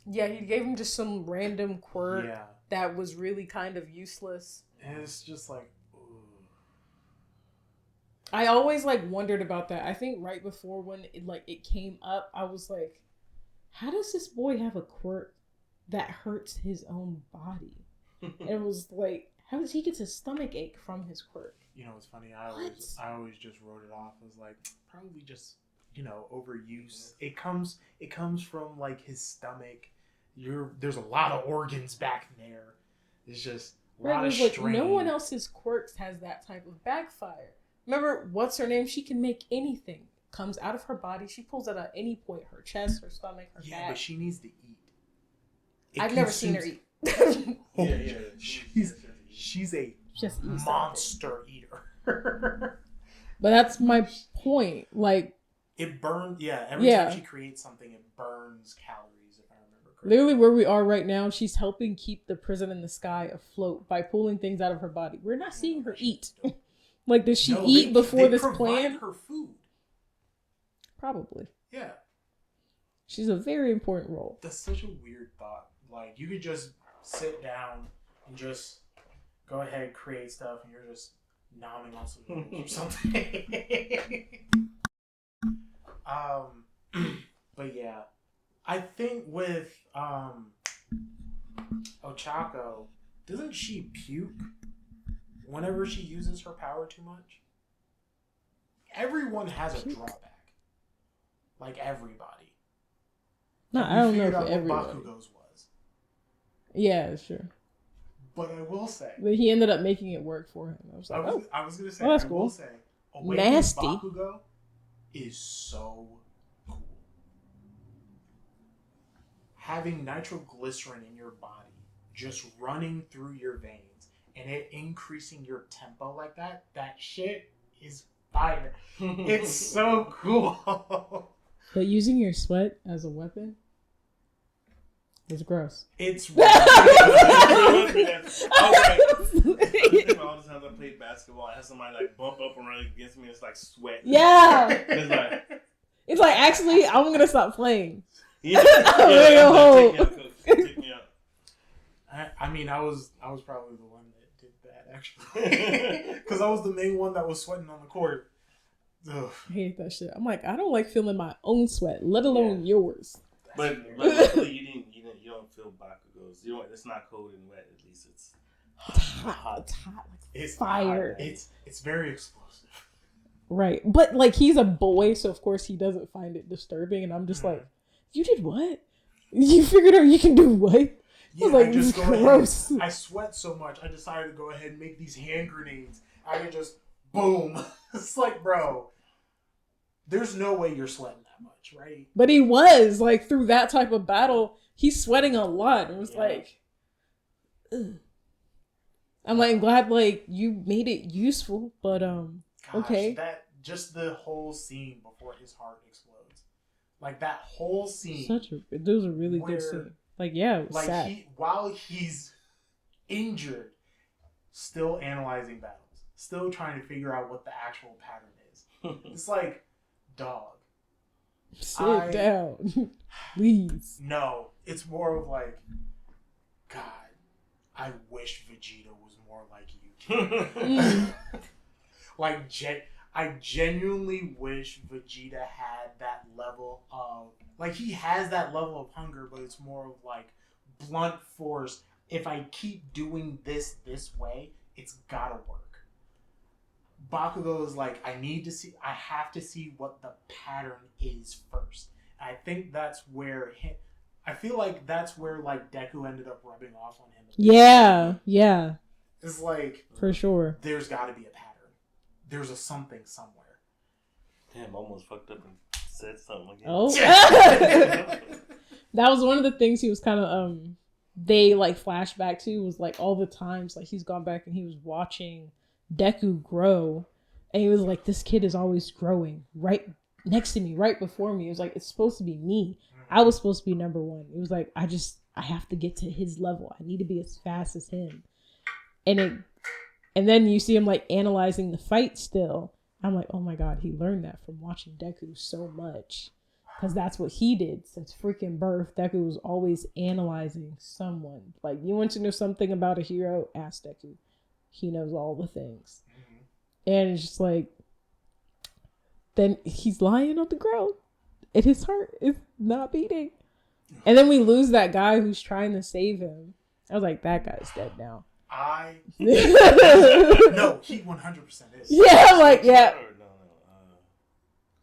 Yeah, he gave him just some random quirk that was really kind of useless. And it's just like, I always like wondered about that. I think right before when it came up, I was like, how does this boy have a quirk that hurts his own body? And it was like, how does he get his stomach ache from his quirk? You know, it's funny. I always just wrote it off as like probably just, you know, overuse. It comes from like his stomach. There's a lot of organs back there. It's just a lot of strain. No one else's quirks has that type of backfire. Remember, what's her name? She can make anything. Comes out of her body. She pulls it at any point. Her chest, her stomach, her back. Yeah, but she needs to eat. I've never seen her eat. She's a monster eater. But that's my point. Like, it burns. Yeah, every time she creates something, it burns calories. If I remember correctly. Literally, where we are right now, she's helping keep the prison in the sky afloat by pulling things out of her body. We're not seeing her eat. Like, does she eat before this plan? Her food. Probably. Yeah. She's a very important role. That's such a weird thought. Like, you could just sit down and just go ahead and create stuff, and you're just nomming on some noodles or something. But yeah, I think with Ochako, doesn't she puke whenever she uses her power too much? Everyone has a drawback. Like everybody. No, I don't know if everybody. What Bakugo's was. Yeah, sure. But I will say, but he ended up making it work for him. I was like, I was gonna say, that's cool. Will say, Nasty. Bakugo is so cool. Having nitroglycerin in your body, just running through your veins, and it increasing your tempo like that shit is fire. It's so cool. But using your sweat as a weapon is gross. It's I was like, all the times I played basketball, I had somebody like bump up and run against me. It's like sweat. Yeah. It's like actually, I'm gonna stop playing. Yeah. Take me out. I mean, I was probably the one that did that actually, because I was the main one that was sweating on the court. Ugh. I hate that shit. I'm like, I don't like feeling my own sweat, let alone yours. But luckily you don't feel Bakugo's. It's not cold and wet. At least it's hot. It's hot. It's fire. Hot. It's very explosive. Right, but like he's a boy, so of course he doesn't find it disturbing. And I'm just like, you did what? You figured out you can do what? Yeah, like, I just go gross. ahead. I sweat so much. I decided to go ahead and make these hand grenades. I could just boom. It's like, bro, there's no way you're sweating that much, right? But he was like through that type of battle. He's sweating a lot. It was like, ugh. I'm like glad like you made it useful, but Gosh, okay. That just the whole scene before his heart explodes, like that whole scene. It was a really good scene. Like it was sad. While he's injured, still analyzing battles, still trying to figure out what the actual pattern is. It's like, dog. Sit down, please. No, it's more of like, God, I wish Vegeta was more like you. Like, I genuinely wish Vegeta had that level of, like, he has that level of hunger, but it's more of like blunt force. If I keep doing this way, it's gotta work. Bakugo is like, I have to see what the pattern is first. And I think that's where I feel like that's where like Deku ended up rubbing off on him. Yeah. It's like, for sure, there's got to be a pattern. There's a something somewhere. Damn, almost fucked up and said something again. Oh, that was one of the things he was kind of they like flashback to was like all the times like he's gone back and he was watching Deku grow, and he was like, this kid is always growing right next to me, right before me. It was like, it's supposed to be me. I was supposed to be number one. It was like, I have to get to his level. I need to be as fast as him. And then you see him like analyzing the fight still. I'm like, oh my God, he learned that from watching Deku so much. Because that's what he did since freaking birth. Deku was always analyzing someone. Like, you want to know something about a hero? Ask Deku. He knows all the things. And it's just like, then he's lying on the ground. And his heart is not beating. And then we lose that guy who's trying to save him. I was like, that guy's dead now. No, he 100% is. Yeah, I'm like, yeah.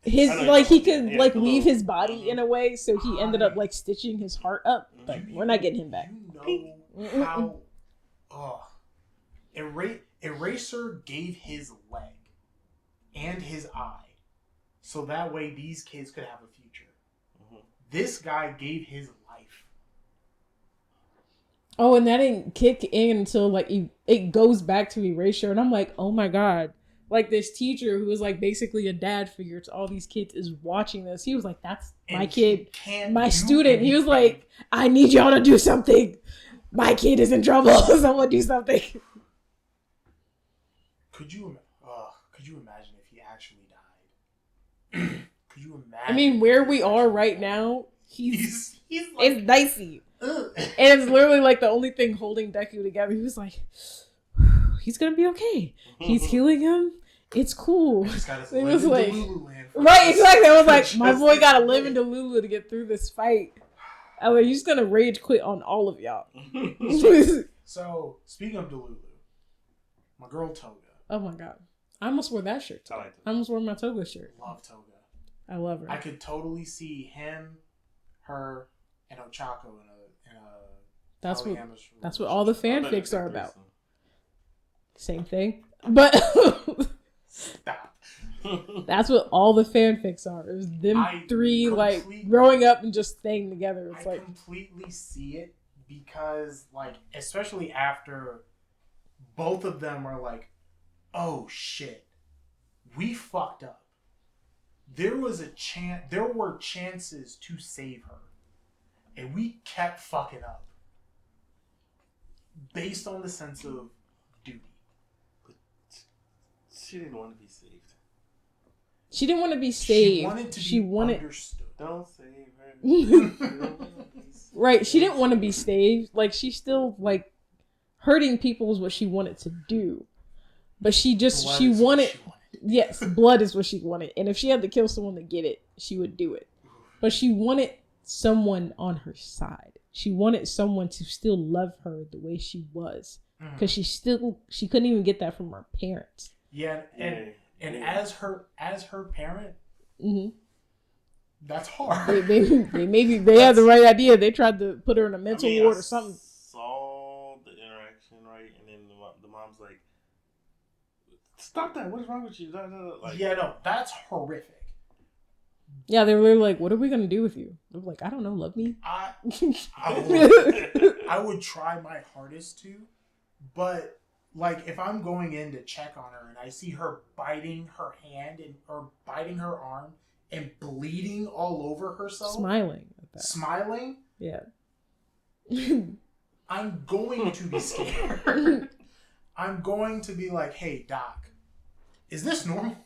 His like he could like leave his body in a way, so he ended up like stitching his heart up. But we're not getting him back. You know how Eraser gave his leg and his eye, so that way these kids could have a future. This guy gave his life. Oh, and that didn't kick in until like it goes back to Erasure, and I'm like, oh my god. Like, this teacher who was like basically a dad figure to all these kids is watching this. He was like, that's my kid, my student. He was like, I need y'all to do something. My kid is in trouble. Someone do something. Could you imagine if he actually died? Could you imagine? I mean, where we are right now, he's like, it's dicey. Ugh. And it's literally like the only thing holding Deku together. He was like, he's gonna be okay. He's healing him. It's cool. It was like, right, exactly. I was like, my boy gotta live in Delulu to get through this fight. I was like, you're just gonna rage quit on all of y'all. So, speaking of Delulu, my girl Toga. Oh my god. I almost wore that shirt. I almost wore my Toga shirt. Love Toga. I love her. I could totally see him, her, and Ochako in a that's what all the fanfics are about. Same thing. But stop. That's what all the fanfics are. It was them three like growing up and just staying together. It's like completely see it because like especially after both of them are like, oh shit, we fucked up. There was there were chances to save her. And we kept fucking up. Based on the sense of duty. She didn't want to be saved. She didn't want to be saved. She wanted to be understood. Don't save her. Right. She didn't want to be saved. Like, she still, like, hurting people is what she wanted to do. But she wanted. Yes, blood is what she wanted. And if she had to kill someone to get it, she would do it. But she wanted someone on her side. She wanted someone to still love her the way she was. Because she couldn't even get that from her parents. Yeah, and as her parent, that's hard. They had the right idea. They tried to put her in a mental ward or something. Saw the interaction, right, and then the mom's like, "Stop that! What is wrong with you?" Like, yeah, no, that's horrific. Yeah, they were literally like, "What are we gonna do with you?" They were like, "I don't know, love me." I would try my hardest to, but. Like, if I'm going in to check on her and I see her biting her hand or biting her arm and bleeding all over herself. Smiling at that. Smiling? Yeah. I'm going to be scared. I'm going to be like, hey, doc, is this normal?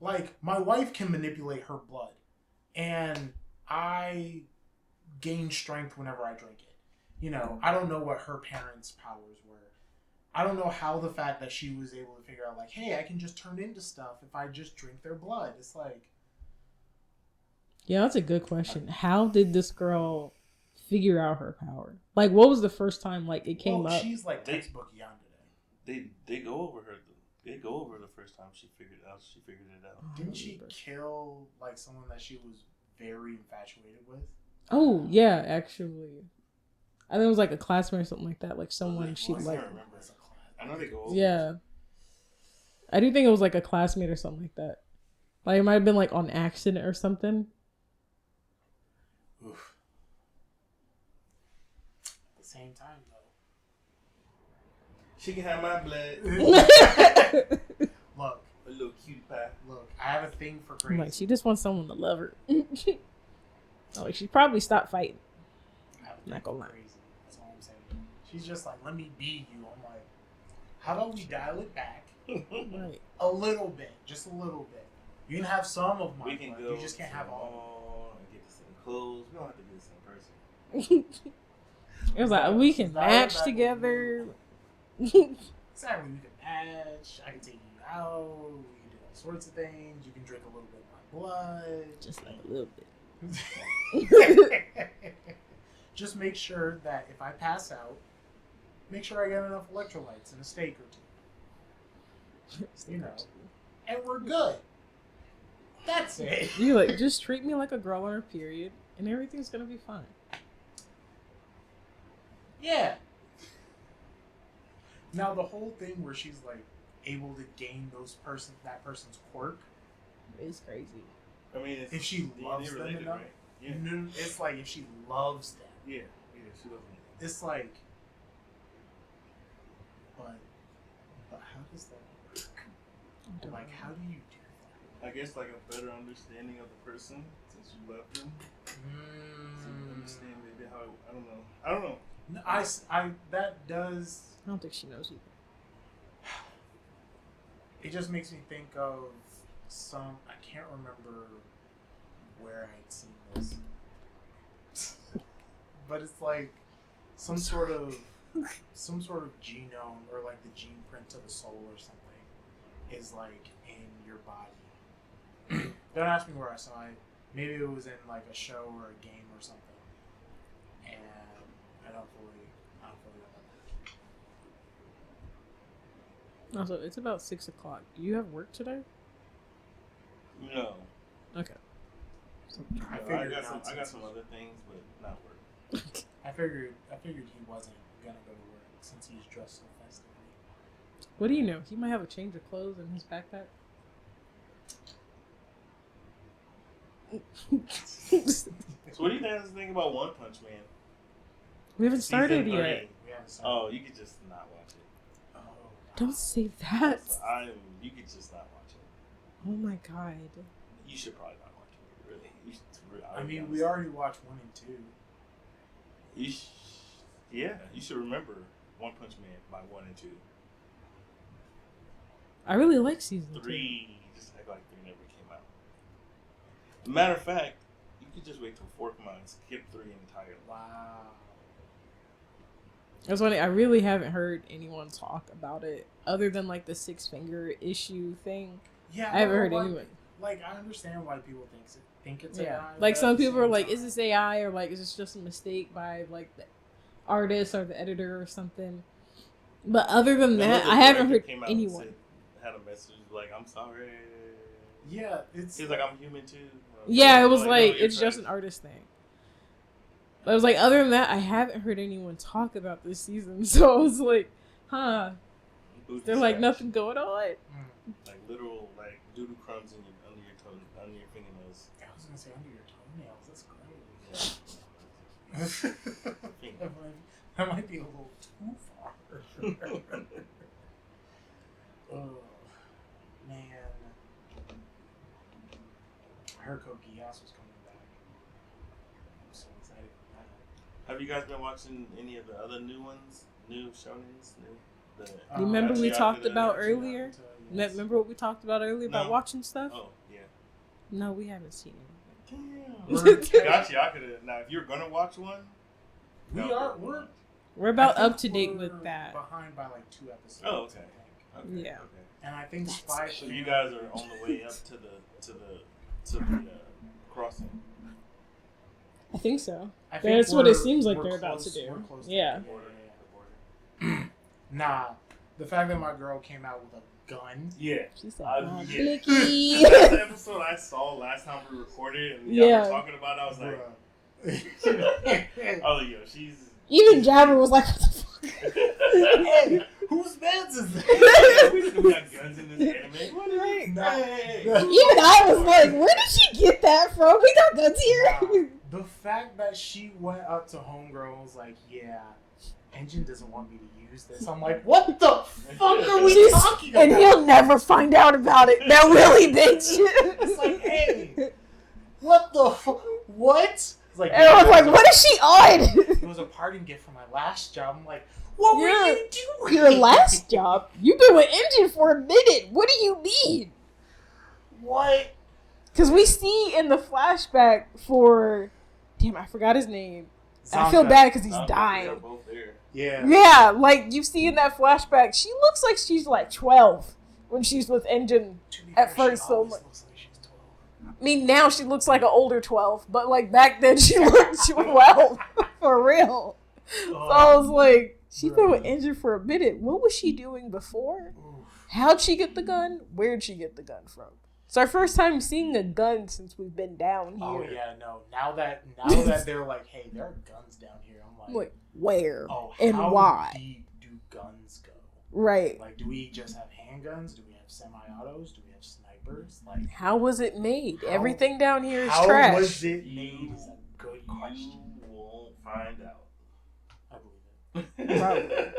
Like, my wife can manipulate her blood. And I gain strength whenever I drink it. You know, I don't know what her parents' powers were. I don't know how the fact that she was able to figure out, like, hey, I can just turn into stuff if I just drink their blood. It's like... Yeah, that's a good question. How did this girl figure out her power? Like, what was the first time, like, it came up? She's, like, textbook yandere. They go over her. They go over the first time she figured it out. Didn't she kill, like, someone that she was very infatuated with? Oh, yeah, actually. I think it was like a classmate or something like that. Like someone she liked. I know they go over. Yeah. I do think it was like a classmate or something like that. Like it might have been like on accident or something. Oof. At the same time though. She can have my blood. Look. A little cutie pie. Look, I have a thing for crazy. Like she just wants someone to love her. Like she probably stopped fighting. I'm not gonna lie. That's all I'm saying. She's just like, let me be you. I'm like, how about we dial it back right. a little bit, just a little bit. You can have some of my We can fun. go. You just can't have all. And get the same clothes. We don't have to be the same person. It was like we can match together. Exactly, we can match. I can take you out. We can do all sorts of things. You can drink a little bit of my blood. Just like a little bit. Just make sure that if I pass out, make sure I get enough electrolytes and a steak or two. You know, and we're good. That's it. You like just treat me like a girl on her period, and everything's gonna be fine. Yeah. Now the whole thing where she's like able to gain that person's quirk It's crazy. I mean, if she loves them related, enough. right? Yeah. No, it's like if she loves them. Yeah, she loves them. It's like, but how does that work? Like, how do you do that? I guess like a better understanding of the person since you love them. So you understand maybe how I don't know. No, I that does. I don't think she knows either. It just makes me think of some. I can't remember where I'd seen this, but it's like some sort of genome or like the gene print of the soul or something is like in your body. Don't ask me where I saw it. Maybe it was in like a show or a game or something, and I don't fully know. Also, it's about 6:00. Do you have work today? No. Okay. I got some other things, but not work. I figured he wasn't gonna go to work since he's dressed so festively. What do you know? He might have a change of clothes in his backpack. So what do you guys think about One Punch Man? We haven't started Season yet. 3. Oh, you could just not watch it. Oh. Don't say that. You could just not watch it. Oh my god. You should probably not watch it. Really. You should, I mean, we already watched 1 and 2. You should remember One Punch Man by 1 and 2. I really like season 3, just act like 3 never came out. Matter of fact, you could just wait till 4 come out and skip 3 entirely. Wow. That's funny. I really haven't heard anyone talk about it other than like the 6-finger issue thing. Yeah, I haven't heard anyone. Like, I understand why people think it's Yeah, AI. like some people are like, time. "Is this AI or like is this just a mistake by like the artist or the editor or something?" But other than that, I haven't heard anyone. Had a message like, "I'm sorry." Yeah, it's. He's like, "I'm human too." Yeah, it was like it's just an artist thing. But I was like, other than that, I haven't heard anyone talk about this season. So I was like, huh. There's like nothing going on. Like literal like doodle crumbs under your fingernails. I was gonna say under your toenails. That's great. That might be a little too far. Oh man, I heard Code Geass was coming back. I'm so excited for that. Have you guys been watching any of the other new ones? New shonens? Remember we talked about Yes. earlier? Remember what we talked about earlier about watching stuff? Oh, yeah. No, we haven't seen it. Damn. Gotcha. I could have. Now, if you're gonna watch one, we're about up to date with that. Behind by like 2 episodes. Oh, okay. I think. Okay. Yeah. Okay. And I think Spy. So you guys are on the way up to the crossing. I think so. I think That's what it we're- seems like we're they're about close- to do. we're close to Yeah. the border. Nah, the fact that my girl came out with a gun. Yeah. She said, yeah. Blicky. That's the episode I saw last time we recorded, and y'all were talking about it. I was like, oh, yo, she's. Even Jabber was like, what the fuck? Hey, whose mans is this? We got guns in this anime. What is it? Nah. Even I was like, where did she get that from? We got guns here. Nah, the fact that she went up to Homegirl and was like, yeah, Engine doesn't want me to use this. I'm like, what the fuck are we talking about? And he'll never find out about it. That really bitch. It's like, hey, what the what? It's like, And I was like, what is she on? It was a parting gift for my last job. I'm like, what were you doing? Your last job? You've been with Engine for a minute. What do you mean? What? Because we see in the flashback for... Damn, I forgot his name. Zonka. I feel bad because he's dying. Yeah. Yeah, like, you see in that flashback, she looks like she's, like, 12 when she's with Engine at first. So, like, looks like she's 12. I mean, now she looks like an older 12, but, like, back then she looked 12. For real. So I was like, she's been with Engine for a minute. What was she doing before? How'd she get the gun? Where'd she get the gun from? It's our first time seeing a gun since we've been down here. Oh yeah, no. Now that they're like, hey, there are guns down here. I'm like, where? Oh, and how why? deep do guns go? Right. Like, do we just have handguns? Do we have semi-autos? Do we have snipers? Like, how was it made? Everything down here is trash. How was it made? Is a good question. You won't find out. Probably.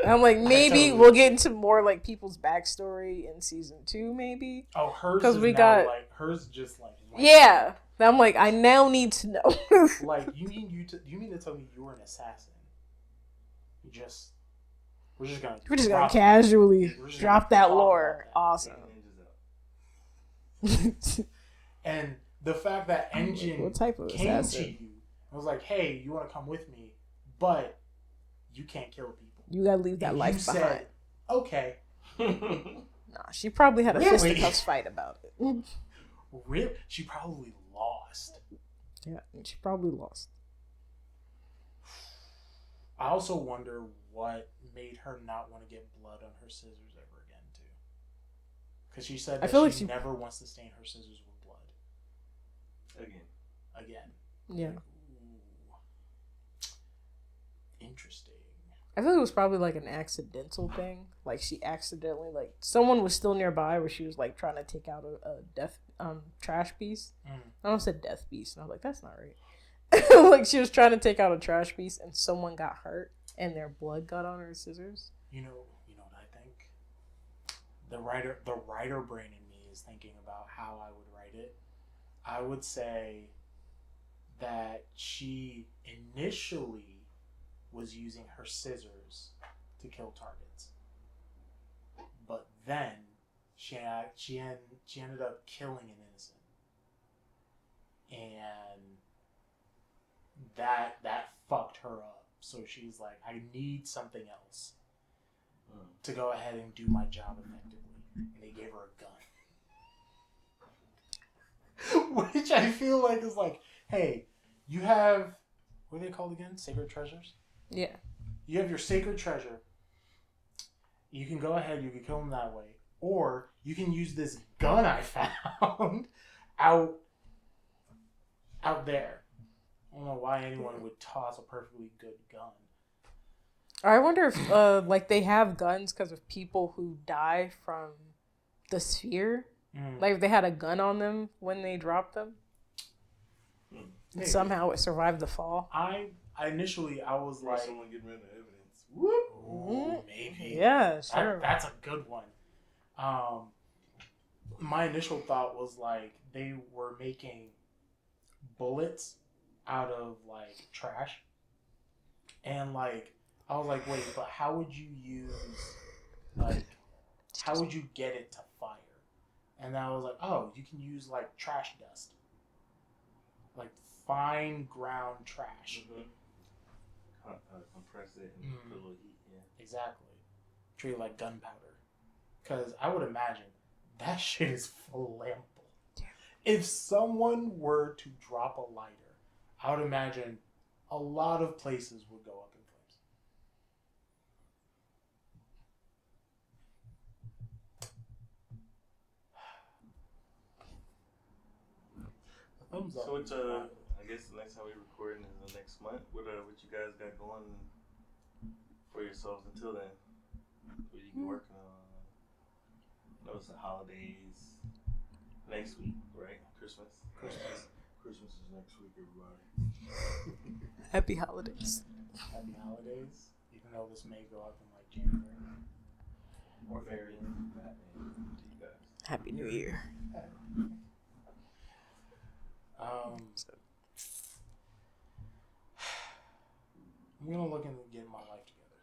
I'm like, maybe we'll get into more like people's backstory in season 2, maybe. Oh, hers because we got like hers just like yeah. I'm like, I now need to know. Like, you mean to tell me you were an assassin? We're just gonna casually drop that lore. Awesome. And the fact that Engine what type of came assassin? to you, I was like, hey, you want to come with me, but you can't kill people. You gotta leave that and life behind. Said, okay. Nah, she probably had a fisticuffs fight about it. Really? She probably lost. Yeah, she probably lost. I also wonder what made her not want to get blood on her scissors ever again, too. Because she said that she never wants to stain her scissors with blood. Again. Yeah. Ooh. Interesting. I feel like it was probably like an accidental thing. Like she accidentally, like someone was still nearby where she was like trying to take out a death trash piece. I almost said death piece, and I was like, that's not right. Like she was trying to take out a trash piece, and someone got hurt, and their blood got on her scissors. You know what I think? The writer brain in me is thinking about how I would write it. I would say that she initially was using her scissors to kill targets, but then she ended up killing an innocent, and that fucked her up. So she's like, I need something else to go ahead and do my job effectively, and they gave her a gun, which I feel like is like, hey, you have, what are they called again? Sacred treasures? Yeah. You have your sacred treasure. You can go ahead, you can kill them that way. Or you can use this gun I found out there. I don't know why anyone would toss a perfectly good gun. I wonder if like they have guns because of people who die from the sphere. Like if they had a gun on them when they dropped them. And somehow it survived the fall. I initially was like, someone getting rid of evidence. Ooh, maybe. Yeah, sure. That's a good one. My initial thought was like they were making bullets out of like trash, and like I was like, wait, but how would you get it to fire? And then I was like, oh, you can use like trash dust, like fine ground trash. Compress it and put a little heat. Yeah, exactly. Treat it like gunpowder, because I would imagine that shit is flammable. Damn. If someone were to drop a lighter, I would imagine a lot of places would go up in flames. Thumbs up. So it's I guess the next time we're recording is the next month. What you guys got going for yourselves until then? What you be working on? I know it's the holidays next week, right? Christmas is next week, everybody. Happy holidays. Happy holidays, even though this may go up in like January. Or February. To you guys. Happy New Year. I'm gonna look into getting my life together.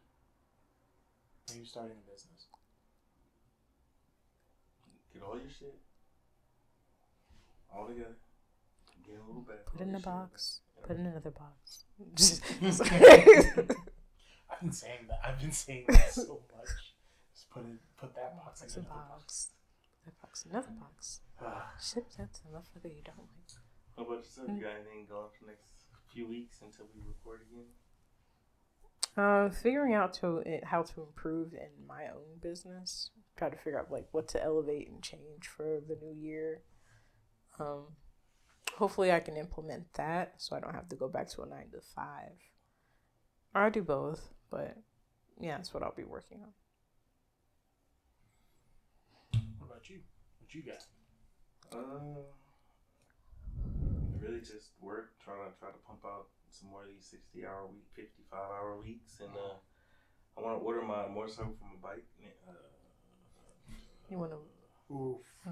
Are you starting a business? Get all your shit. all together. Get a little bag. Put it in a box. Put it in another box. I've been saying that so much. Just put that box in another box. That box, another box. Ship that to the motherfucker you don't like. How about yourself? You got anything going for the next few weeks until we record again? Figuring out how to improve in my own business. Try to figure out like what to elevate and change for the new year. Hopefully I can implement that so I don't have to go back to a 9 to 5. Or I do both, but yeah, that's what I'll be working on. What about you? What you got? Really just work. Try to pump out some more of these 60-hour week, 55-hour weeks, and I want to order my motorcycle for my bike. You want to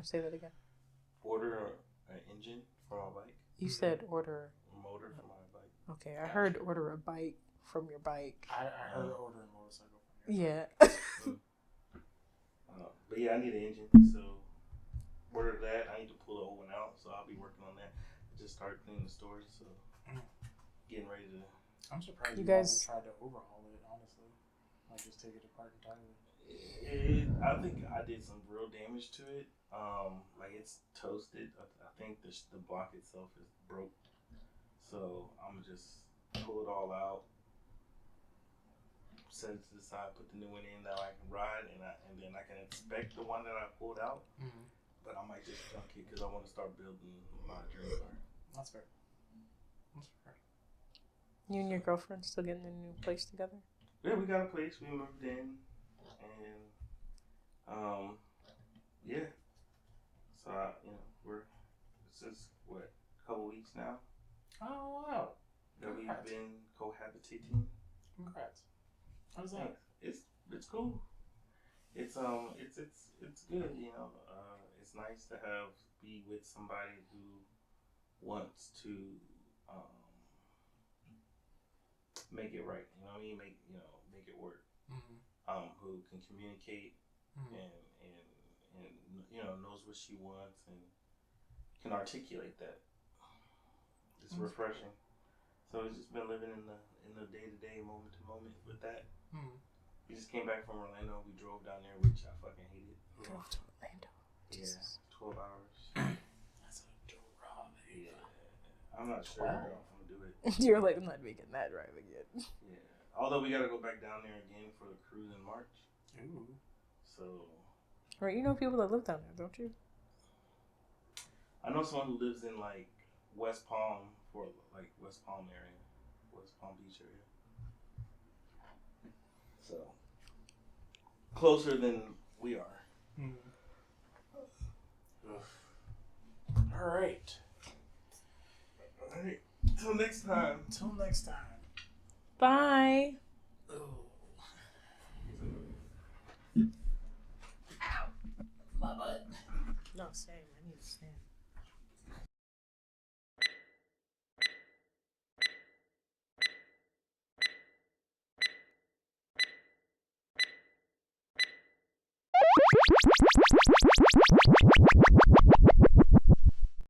say that again? Order an engine for my bike. You said order a motor for my bike. Okay, I heard order a bike from your bike. I heard order a motorcycle from your bike. Yeah. But yeah, I need an engine, so order that. I need to pull the old one out, so I'll be working on that. Just start cleaning the stores, so getting ready to. I'm surprised you guys tried to overhaul it. Honestly, like just take it apart entirely. I think I did some real damage to it. Like it's toasted. I think the block itself is broke, so I'm gonna just pull it all out, set it to the side, put the new one in that I can ride, and then I can inspect the one that I pulled out. Mm-hmm. But I might just junk it because I want to start building my dream car. That's fair. That's fair. You and your girlfriend still getting a new place together? Yeah, we got a place. We moved in, and yeah. So this is a couple weeks now. Oh wow! That we've been cohabitating. Congrats. How's that? It's cool. It's good. It's nice to be with somebody who wants to make it right. You know what I mean? Make it work. Mm-hmm. Who can communicate and knows what she wants and can articulate that. It's refreshing. So it's just been living in the day-to-day, moment-to-moment with that. Mm-hmm. We just came back from Orlando. We drove down there, which I fucking hated. Drove to Orlando. Jesus. Yeah, 12 hours. That's a drive. Yeah. I'm not sure if I'm going to do it. You're like, I'm not making that drive again. Yeah. Although we got to go back down there again for the cruise in March. Ooh. So. Right, you know people that live down there, don't you? I know someone who lives in like West Palm area, West Palm Beach area. So closer than we are. Mm. All right. Till next time. Bye. Ow. My butt. No, same. I need to stand.